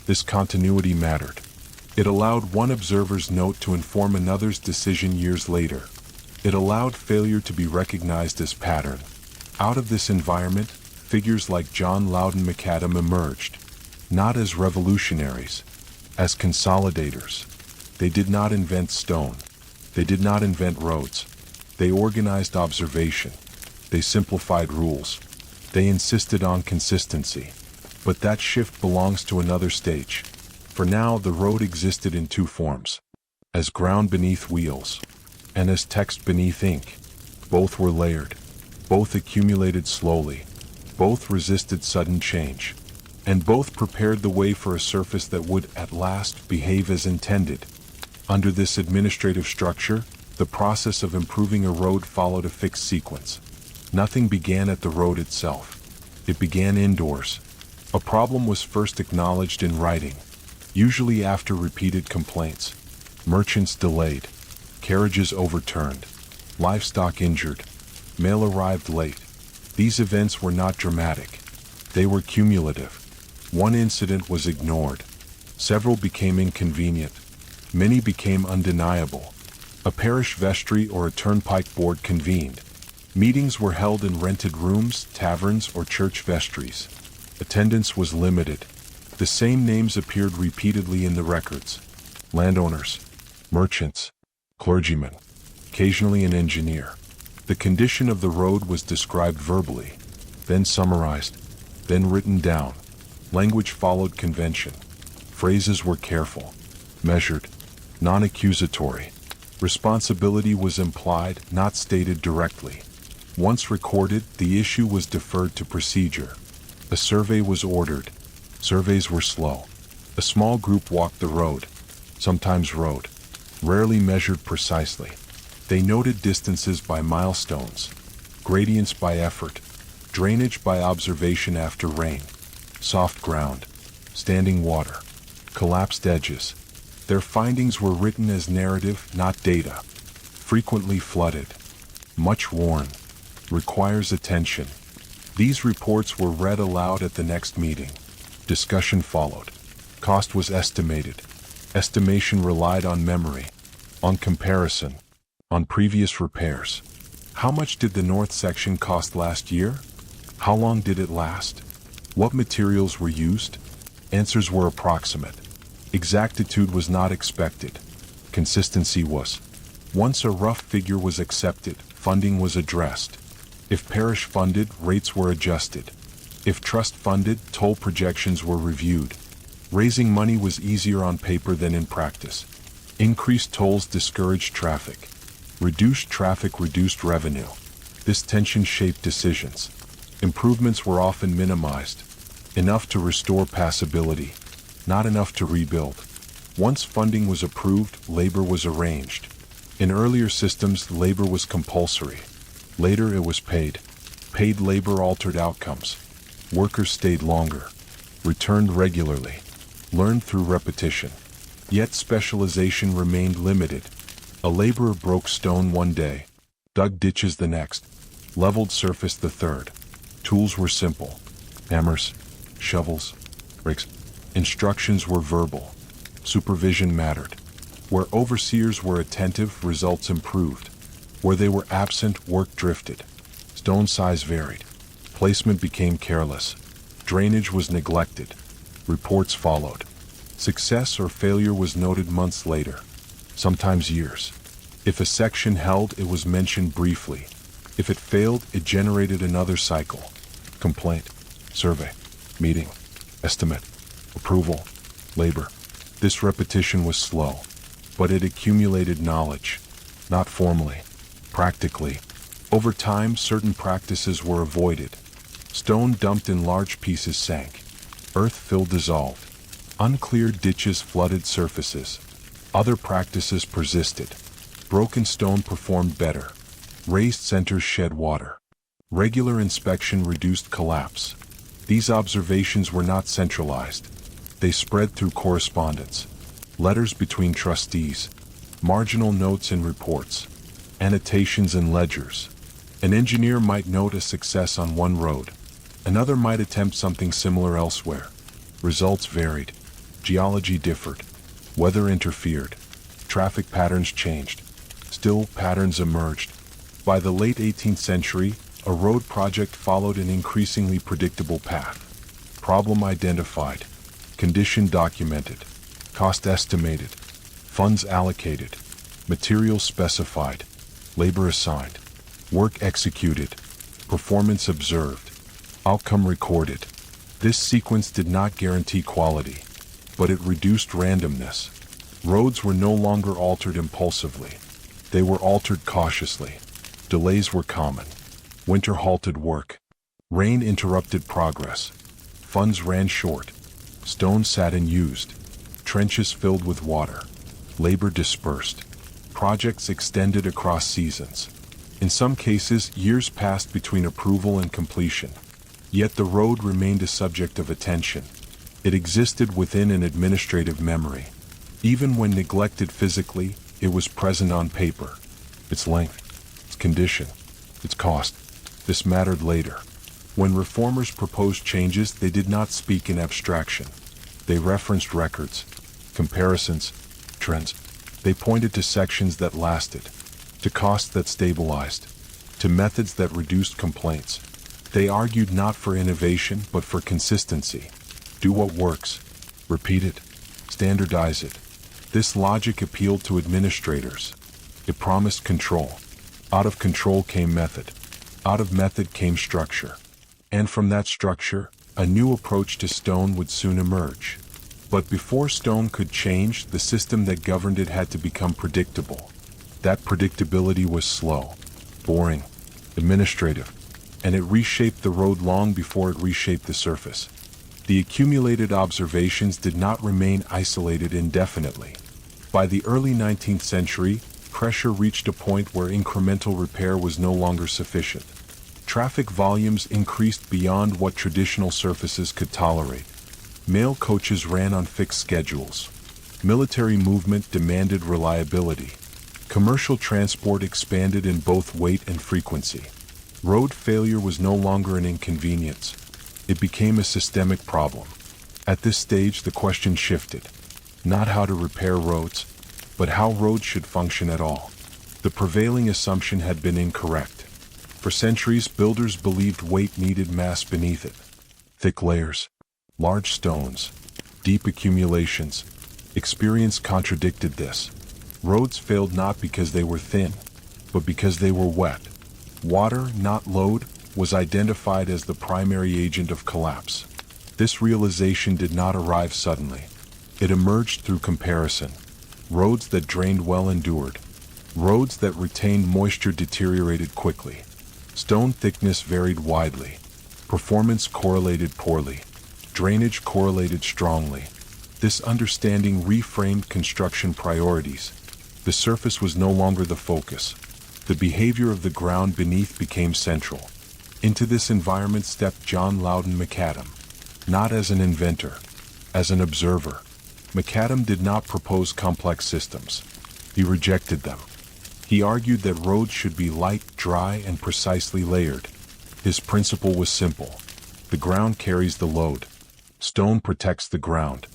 This continuity mattered. It allowed one observer's note to inform another's decision years later. It allowed failure to be recognized as pattern. Out of this environment, figures like John Loudon McAdam emerged, not as revolutionaries, as consolidators. They did not invent stone. They did not invent roads. They organized observation. They simplified rules. They insisted on consistency. But that shift belongs to another stage. For now, the road existed in two forms: as ground beneath wheels, and as text beneath ink. Both were layered. Both accumulated slowly. Both resisted sudden change. And both prepared the way for a surface that would, at last, behave as intended. Under this administrative structure, the process of improving a road followed a fixed sequence. Nothing began at the road itself. It began indoors. A problem was first acknowledged in writing, usually after repeated complaints. Merchants delayed. Carriages overturned. Livestock injured. Mail arrived late. These events were not dramatic. They were cumulative. One incident was ignored. Several became inconvenient. Many became undeniable. A parish vestry or a turnpike board convened. Meetings were held in rented rooms, taverns, or church vestries. Attendance was limited. The same names appeared repeatedly in the records: landowners, merchants, clergymen, occasionally an engineer. The condition of the road was described verbally, then summarized, then written down. Language followed convention. Phrases were careful, measured, non-accusatory. Responsibility was implied, not stated directly. Once recorded, the issue was deferred to procedure. A survey was ordered. Surveys were slow. A small group walked the road, sometimes rode, rarely measured precisely. They noted distances by milestones, gradients by effort, drainage by observation after rain, soft ground, standing water, collapsed edges. Their findings were written as narrative, not data. Frequently flooded, much worn, requires attention. These reports were read aloud at the next meeting. Discussion followed. Cost was estimated. Estimation relied on memory, on comparison, on previous repairs. How much did the north section cost last year? How long did it last? What materials were used? Answers were approximate. Exactitude was not expected. Consistency was. Once a rough figure was accepted, funding was addressed. If parish funded, rates were adjusted. If trust funded, toll projections were reviewed. Raising money was easier on paper than in practice. Increased tolls discouraged traffic. Reduced traffic reduced revenue. This tension shaped decisions. Improvements were often minimized. Enough to restore passability, not enough to rebuild. Once funding was approved, labor was arranged. In earlier systems, labor was compulsory. Later it was paid. Paid labor altered outcomes. Workers stayed longer, returned regularly, learned through repetition. Yet specialization remained limited. A laborer broke stone one day, dug ditches the next, leveled surface the third. Tools were simple: hammers, shovels, rakes. Instructions were verbal. Supervision mattered. Where overseers were attentive, results improved. Where they were absent, work drifted. Stone size varied. Placement became careless. Drainage was neglected. Reports followed. Success or failure was noted months later, sometimes years. If a section held, it was mentioned briefly. If it failed, it generated another cycle. Complaint, survey, meeting, estimate, approval, labor. This repetition was slow, but it accumulated knowledge, not formally, practically. Over time, certain practices were avoided. Stone dumped in large pieces sank. Earth filled dissolved. Uncleared ditches flooded surfaces. Other practices persisted. Broken stone performed better. Raised centers shed water. Regular inspection reduced collapse. These observations were not centralized. They spread through correspondence, letters between trustees, marginal notes in reports, annotations in ledgers. An engineer might note a success on one road. Another might attempt something similar elsewhere. Results varied. Geology differed. Weather interfered. Traffic patterns changed. Still, patterns emerged. By the late 18th century, a road project followed an increasingly predictable path. Problem identified. Condition documented. Cost estimated. Funds allocated. Materials specified. Labor assigned. Work executed. Performance observed. Outcome recorded. This sequence did not guarantee quality, but it reduced randomness. Roads were no longer altered impulsively. They were altered cautiously. Delays were common. Winter halted work. Rain interrupted progress. Funds ran short. Stone sat unused. Trenches filled with water. Labor dispersed. Projects extended across seasons. In some cases, years passed between approval and completion. Yet the road remained a subject of attention. It existed within an administrative memory. Even when neglected physically, it was present on paper. Its length, its condition, its cost. This mattered later. When reformers proposed changes, they did not speak in abstraction. They referenced records, comparisons, trends. They pointed to sections that lasted, to costs that stabilized, to methods that reduced complaints. They argued not for innovation, but for consistency. Do what works. Repeat it. Standardize it. This logic appealed to administrators. It promised control. Out of control came method. Out of method came structure. And from that structure, a new approach to stone would soon emerge. But before stone could change, the system that governed it had to become predictable. That predictability was slow, boring, administrative, and it reshaped the road long before it reshaped the surface. The accumulated observations did not remain isolated indefinitely. By the early 19th century, pressure reached a point where incremental repair was no longer sufficient. Traffic volumes increased beyond what traditional surfaces could tolerate. Mail coaches ran on fixed schedules. Military movement demanded reliability. Commercial transport expanded in both weight and frequency. Road failure was no longer an inconvenience. It became a systemic problem. At this stage, the question shifted. Not how to repair roads, but how roads should function at all. The prevailing assumption had been incorrect. For centuries, builders believed weight needed mass beneath it. Thick layers, large stones, deep accumulations. Experience contradicted this. Roads failed not because they were thin, but because they were wet. Water, not load, was identified as the primary agent of collapse. This realization did not arrive suddenly. It emerged through comparison. Roads that drained well endured. Roads that retained moisture deteriorated quickly. Stone thickness varied widely. Performance correlated poorly. Drainage correlated strongly. This understanding reframed construction priorities. The surface was no longer the focus. The behavior of the ground beneath became central. Into this environment stepped John Loudon McAdam, not as an inventor, as an observer. McAdam did not propose complex systems. He rejected them. He argued that roads should be light, dry, and precisely layered. His principle was simple. The ground carries the load. Stone protects the ground.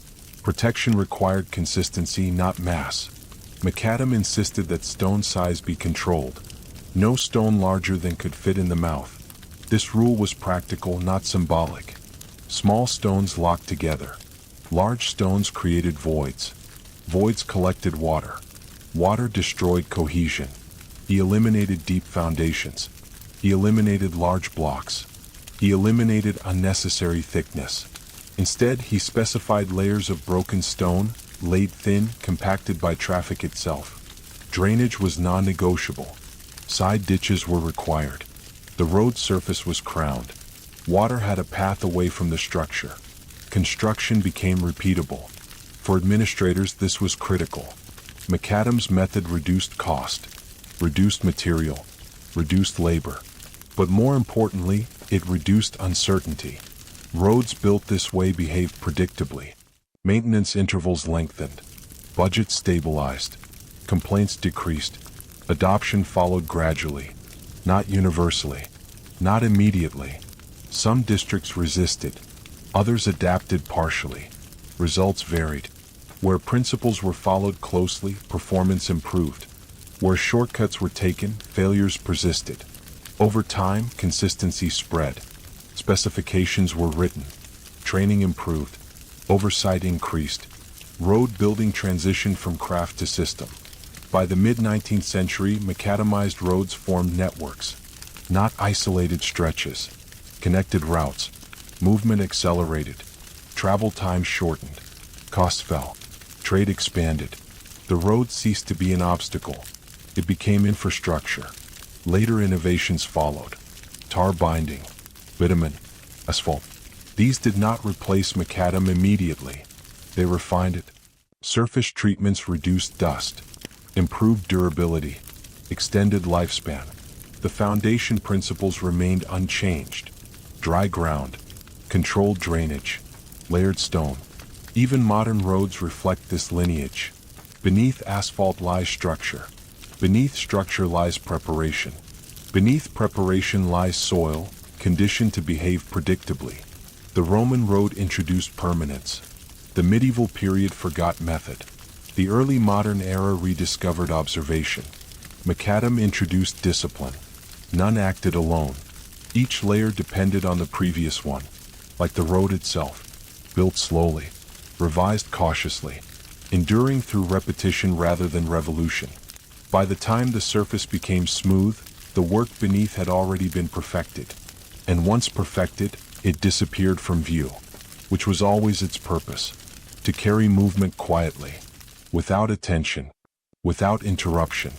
Protection required consistency, not mass. McAdam insisted that stone size be controlled. No stone larger than could fit in the mouth. This rule was practical, not symbolic. Small stones locked together. Large stones created voids. Voids collected water. Water destroyed cohesion. He eliminated deep foundations. He eliminated large blocks. He eliminated unnecessary thickness. Instead, he specified layers of broken stone, laid thin, compacted by traffic itself. Drainage was non-negotiable. Side ditches were required. The road surface was crowned. Water had a path away from the structure. Construction became repeatable. For administrators, this was critical. McAdam's method reduced cost, reduced material, reduced labor. But more importantly, it reduced uncertainty. Roads built this way behaved predictably. Maintenance intervals lengthened. Budgets stabilized. Complaints decreased. Adoption followed gradually. Not universally. Not immediately. Some districts resisted. Others adapted partially. Results varied. Where principles were followed closely, performance improved. Where shortcuts were taken, failures persisted. Over time, consistency spread. Specifications were written. Training improved. Oversight increased. Road building transitioned from craft to system. By the mid-19th century, macadamized roads formed networks. Not isolated stretches. Connected routes. Movement accelerated. Travel time shortened. Costs fell. Trade expanded. The road ceased to be an obstacle. It became infrastructure. Later innovations followed. Tar binding, bitumen, asphalt. These did not replace macadam immediately. They refined it. Surface treatments reduced dust, improved durability, extended lifespan. The foundation principles remained unchanged. Dry ground, controlled drainage, layered stone. Even modern roads reflect this lineage. Beneath asphalt lies structure. Beneath structure lies preparation. Beneath preparation lies soil, conditioned to behave predictably. The Roman road introduced permanence. The medieval period forgot method. The early modern era rediscovered observation. Macadam introduced discipline. None acted alone. Each layer depended on the previous one, like the road itself, built slowly, revised cautiously, enduring through repetition rather than revolution. By the time the surface became smooth, the work beneath had already been perfected. And once perfected, it disappeared from view, which was always its purpose, to carry movement quietly, without attention, without interruption,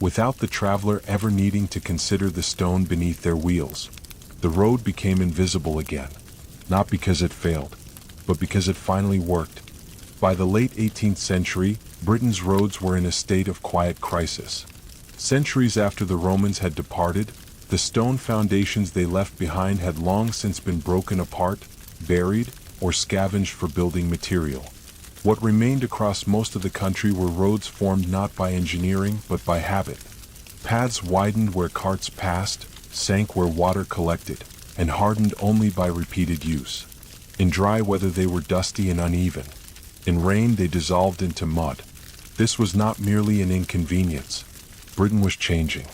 without the traveler ever needing to consider the stone beneath their wheels. The road became invisible again, not because it failed, but because it finally worked. By the late 18th century, Britain's roads were in a state of quiet crisis. Centuries after the Romans had departed, the stone foundations they left behind had long since been broken apart, buried, or scavenged for building material. What remained across most of the country were roads formed not by engineering but by habit. Paths widened where carts passed, sank where water collected, and hardened only by repeated use. In dry weather they were dusty and uneven. In rain they dissolved into mud. This was not merely an inconvenience. Britain was changing.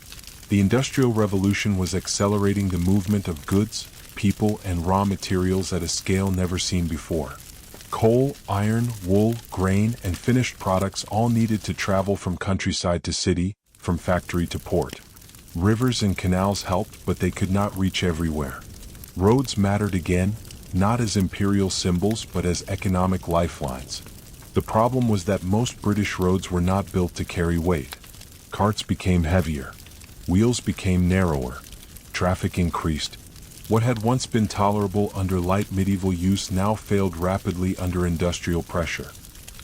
The Industrial Revolution was accelerating the movement of goods, people, and raw materials at a scale never seen before. Coal, iron, wool, grain, and finished products all needed to travel from countryside to city, from factory to port. Rivers and canals helped, but they could not reach everywhere. Roads mattered again, not as imperial symbols but as economic lifelines. The problem was that most British roads were not built to carry weight. Carts became heavier. Wheels became narrower. Traffic increased. What had once been tolerable under light medieval use now failed rapidly under industrial pressure.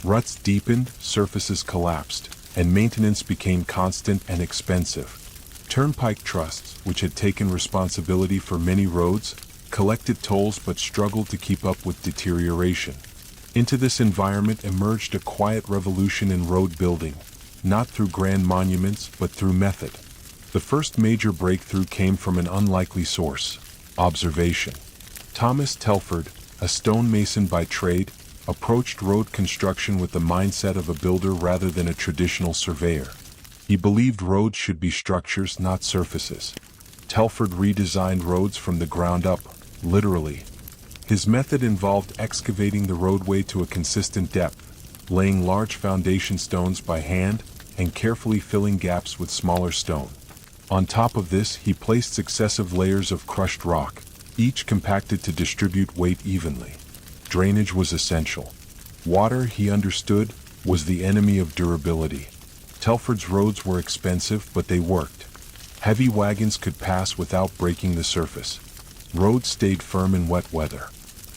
Ruts deepened, surfaces collapsed, and maintenance became constant and expensive. Turnpike trusts, which had taken responsibility for many roads, collected tolls but struggled to keep up with deterioration. Into this environment emerged a quiet revolution in road building, not through grand monuments but through method. The first major breakthrough came from an unlikely source: observation. Thomas Telford, a stonemason by trade, approached road construction with the mindset of a builder rather than a traditional surveyor. He believed roads should be structures, not surfaces. Telford redesigned roads from the ground up, literally. His method involved excavating the roadway to a consistent depth, laying large foundation stones by hand, and carefully filling gaps with smaller stone. On top of this, he placed successive layers of crushed rock, each compacted to distribute weight evenly. Drainage was essential. Water, he understood, was the enemy of durability. Telford's roads were expensive, but they worked. Heavy wagons could pass without breaking the surface. Roads stayed firm in wet weather.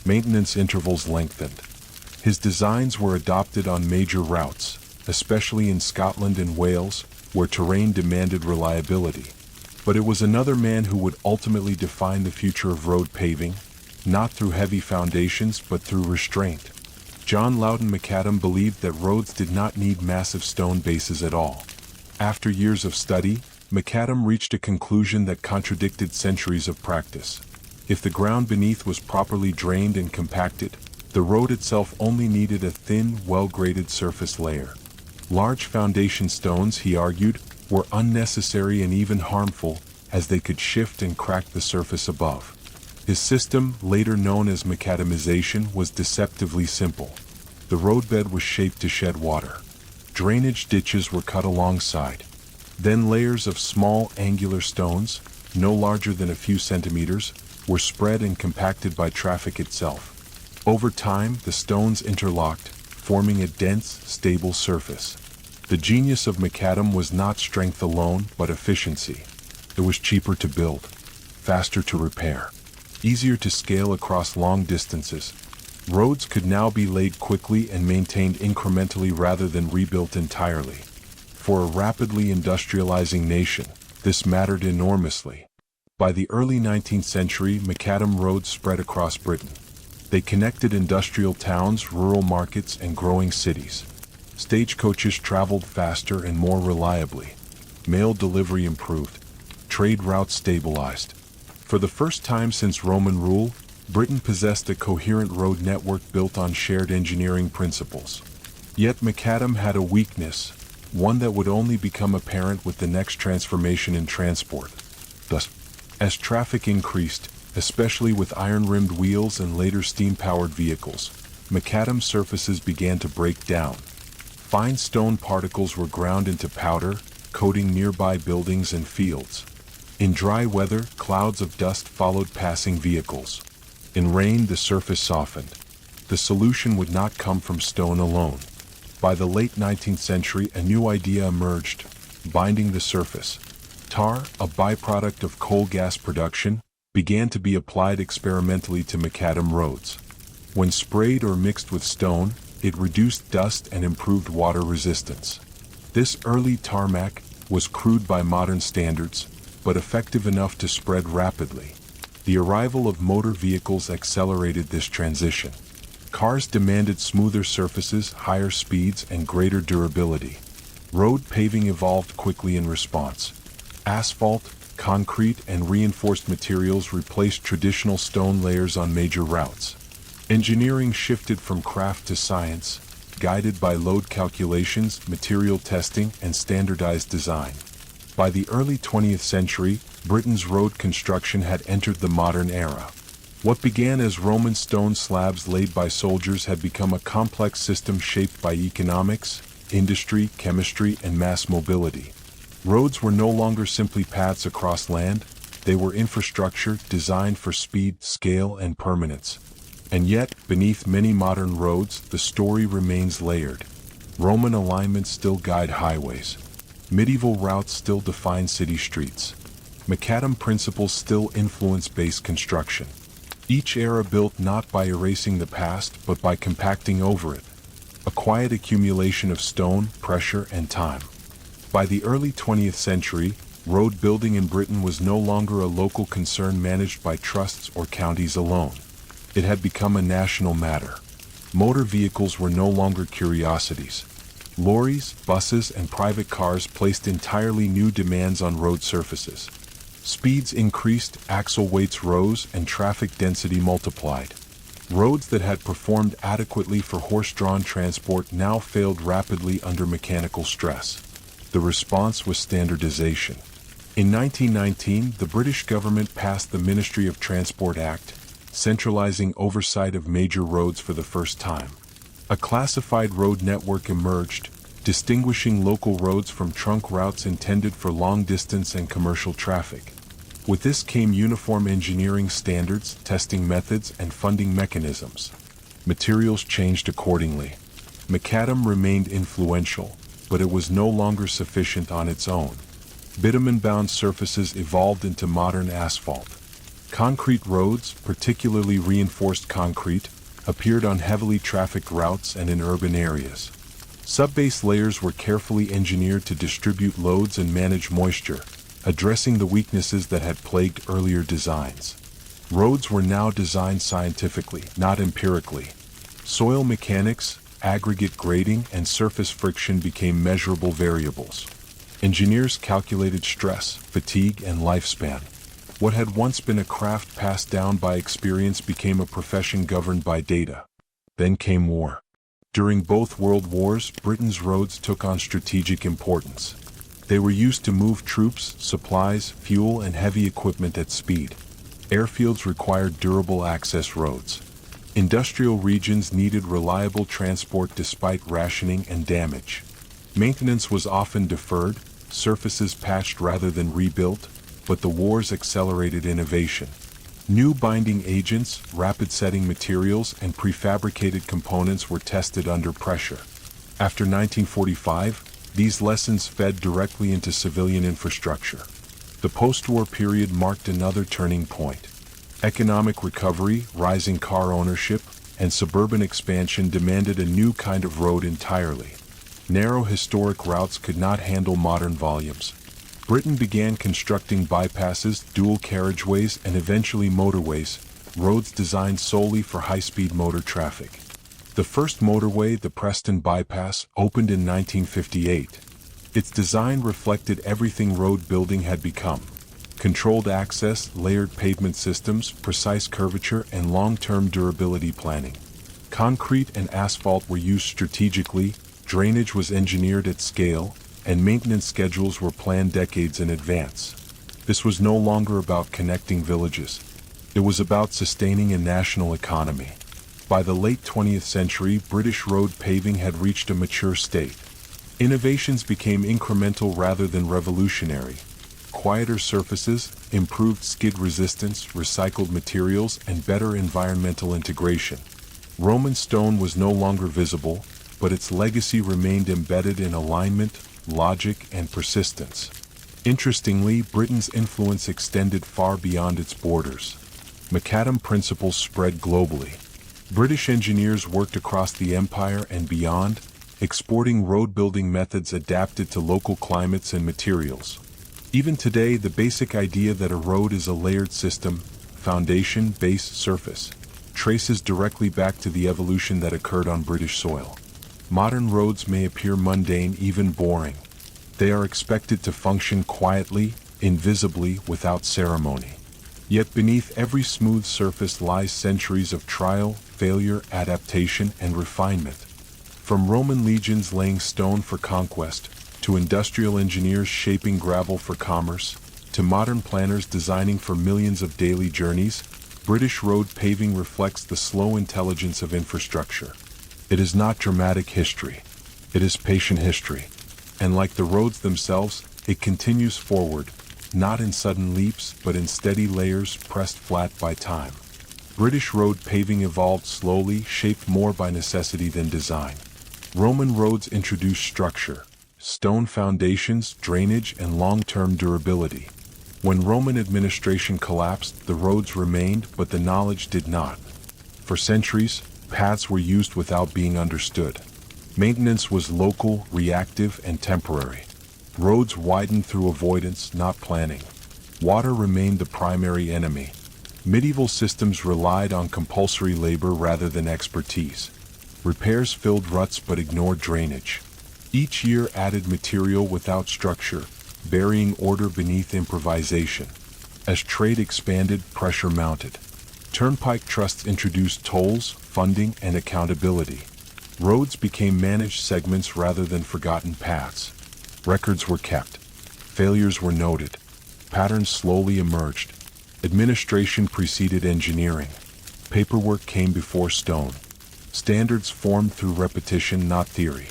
Maintenance intervals lengthened. His designs were adopted on major routes, especially in Scotland and Wales, where terrain demanded reliability. But it was another man who would ultimately define the future of road paving, not through heavy foundations but through restraint. John Loudon Macadam believed that roads did not need massive stone bases at all. After years of study, Macadam reached a conclusion that contradicted centuries of practice. If the ground beneath was properly drained and compacted, the road itself only needed a thin, well-graded surface layer. Large foundation stones, he argued, were unnecessary and even harmful, as they could shift and crack the surface above. His system, later known as macadamization, was deceptively simple. The roadbed was shaped to shed water. Drainage ditches were cut alongside. Then layers of small, angular stones, no larger than a few centimeters, were spread and compacted by traffic itself. Over time, the stones interlocked, forming a dense, stable surface. The genius of macadam was not strength alone, but efficiency. It was cheaper to build, faster to repair, easier to scale across long distances. Roads could now be laid quickly and maintained incrementally rather than rebuilt entirely. For a rapidly industrializing nation, this mattered enormously. By the early 19th century, macadam roads spread across Britain. They connected industrial towns, rural markets, and growing cities. Stagecoaches traveled faster and more reliably. Mail delivery improved. Trade routes stabilized. For the first time since Roman rule, Britain possessed a coherent road network built on shared engineering principles. Yet macadam had a weakness, one that would only become apparent with the next transformation in transport. Thus, as traffic increased, especially with iron-rimmed wheels and later steam-powered vehicles, macadam surfaces began to break down. Fine stone particles were ground into powder, coating nearby buildings and fields. In dry weather, clouds of dust followed passing vehicles. In rain, the surface softened. The solution would not come from stone alone. By the late 19th century, a new idea emerged: binding the surface. Tar, a byproduct of coal gas production, began to be applied experimentally to macadam roads. When sprayed or mixed with stone, it reduced dust and improved water resistance. This early tarmac was crude by modern standards, but effective enough to spread rapidly. The arrival of motor vehicles accelerated this transition. Cars demanded smoother surfaces, higher speeds, and greater durability. Road paving evolved quickly in response. Asphalt, concrete, and reinforced materials replaced traditional stone layers on major routes. Engineering shifted from craft to science, guided by load calculations, material testing, and standardized design. By the early 20th century, Britain's road construction had entered the modern era. What began as Roman stone slabs laid by soldiers had become a complex system shaped by economics, industry, chemistry, and mass mobility. Roads were no longer simply paths across land, they were infrastructure designed for speed, scale, and permanence. And yet, beneath many modern roads, the story remains layered. Roman alignments still guide highways. Medieval routes still define city streets. Macadam principles still influence base construction. Each era built not by erasing the past, but by compacting over it. A quiet accumulation of stone, pressure, and time. By the early 20th century, Road building in Britain was no longer a local concern managed by trusts or counties alone. It had become a national matter. Motor vehicles were no longer curiosities. Lorries, buses, and private cars placed entirely new demands on road surfaces. Speeds increased, axle weights rose, and traffic density multiplied. Roads that had performed adequately for horse-drawn transport now failed rapidly under mechanical stress. The response was standardization. In 1919, the British government passed the Ministry of Transport Act, centralizing oversight of major roads for the first time. A classified road network emerged, distinguishing local roads from trunk routes intended for long-distance and commercial traffic. With this came uniform engineering standards, testing methods, and funding mechanisms. Materials changed accordingly. Macadam remained influential, but it was no longer sufficient on its own. Bitumen-bound surfaces evolved into modern asphalt. Concrete roads, particularly reinforced concrete, appeared on heavily trafficked routes and in urban areas. Subbase layers were carefully engineered to distribute loads and manage moisture, addressing the weaknesses that had plagued earlier designs. Roads were now designed scientifically, not empirically. Soil mechanics, aggregate grading, and surface friction became measurable variables. Engineers calculated stress, fatigue, and lifespan. What had once been a craft passed down by experience became a profession governed by data. Then came war. During both world wars, Britain's roads took on strategic importance. They were used to move troops, supplies, fuel, and heavy equipment at speed. Airfields required durable access roads. Industrial regions needed reliable transport despite rationing and damage. Maintenance was often deferred, surfaces patched rather than rebuilt, but the wars accelerated innovation. New binding agents, rapid-setting materials, and prefabricated components were tested under pressure. After 1945, these lessons fed directly into civilian infrastructure. The post-war period marked another turning point. Economic recovery, rising car ownership, and suburban expansion demanded a new kind of road entirely. Narrow historic routes could not handle modern volumes. Britain began constructing bypasses, dual carriageways, and eventually motorways, roads designed solely for high-speed motor traffic. The first motorway, the Preston Bypass, opened in 1958. Its design reflected everything road building had become: controlled access, layered pavement systems, precise curvature, and long-term durability planning. Concrete and asphalt were used strategically, drainage was engineered at scale, and maintenance schedules were planned decades in advance. This was no longer about connecting villages. It was about sustaining a national economy. By the late 20th century, British road paving had reached a mature state. Innovations became incremental rather than revolutionary. Quieter surfaces, improved skid resistance, recycled materials, and better environmental integration. Roman stone was no longer visible, but its legacy remained embedded in alignment, logic, and persistence. Interestingly, Britain's influence extended far beyond its borders. Macadam principles spread globally. British engineers worked across the empire and beyond, exporting road-building methods adapted to local climates and materials. Even today, the basic idea that a road is a layered system, foundation, base, surface, traces directly back to the evolution that occurred on British soil. Modern roads may appear mundane, even boring. They are expected to function quietly, invisibly, without ceremony. Yet beneath every smooth surface lies centuries of trial, failure, adaptation, and refinement. From Roman legions laying stone for conquest, to industrial engineers shaping gravel for commerce, to modern planners designing for millions of daily journeys, British road paving reflects the slow intelligence of infrastructure. It is not dramatic history. It is patient history. And like the roads themselves, it continues forward, not in sudden leaps, but in steady layers pressed flat by time. British road paving evolved slowly, shaped more by necessity than design. Roman roads introduced structure, stone foundations, drainage, and long-term durability. When Roman administration collapsed, the roads remained, but the knowledge did not. For centuries, paths were used without being understood. Maintenance was local, reactive, and temporary. Roads widened through avoidance, not planning. Water remained the primary enemy. Medieval systems relied on compulsory labor rather than expertise. Repairs filled ruts but ignored drainage. Each year added material without structure, burying order beneath improvisation. As trade expanded, pressure mounted. Turnpike trusts introduced tolls, funding, and accountability. Roads became managed segments rather than forgotten paths. Records were kept. Failures were noted. Patterns slowly emerged. Administration preceded engineering. Paperwork came before stone. Standards formed through repetition, not theory.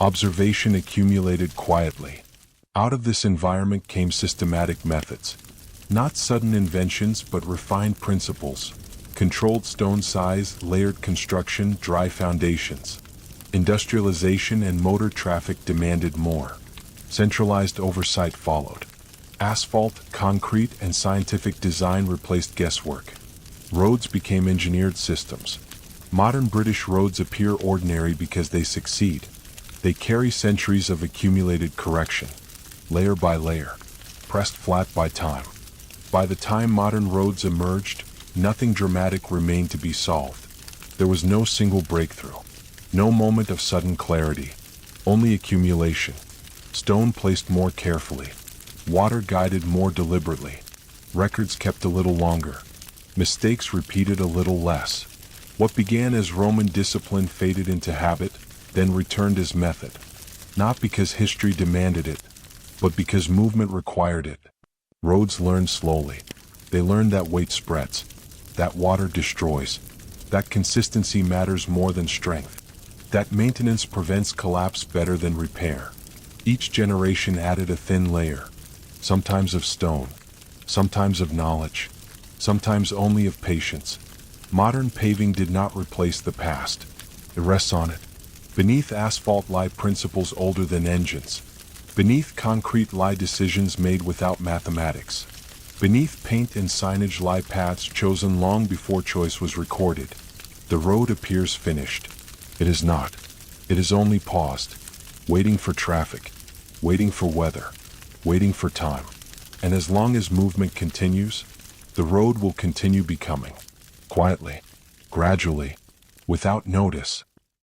Observation accumulated quietly. Out of this environment came systematic methods. Not sudden inventions, but refined principles. Controlled stone size, layered construction, dry foundations. Industrialization and motor traffic demanded more. Centralized oversight followed. Asphalt, concrete, and scientific design replaced guesswork. Roads became engineered systems. Modern British roads appear ordinary because they succeed. They carry centuries of accumulated correction, layer by layer, pressed flat by time. By the time modern roads emerged, nothing dramatic remained to be solved. There was no single breakthrough, no moment of sudden clarity, only accumulation. Stone placed more carefully. Water guided more deliberately. Records kept a little longer. Mistakes repeated a little less. What began as Roman discipline faded into habit, then returned as method. Not because history demanded it, but because movement required it. Roads learned slowly. They learned that weight spreads, that water destroys, that consistency matters more than strength, that maintenance prevents collapse better than repair. Each generation added a thin layer, sometimes of stone, sometimes of knowledge, sometimes only of patience. Modern paving did not replace the past. It rests on it. Beneath asphalt lie principles older than engines. Beneath concrete lie decisions made without mathematics. Beneath paint and signage lie paths chosen long before choice was recorded. The road appears finished. It is not. It is only paused, waiting for traffic, waiting for weather, waiting for time. And as long as movement continues, the road will continue becoming. Quietly, gradually, without notice.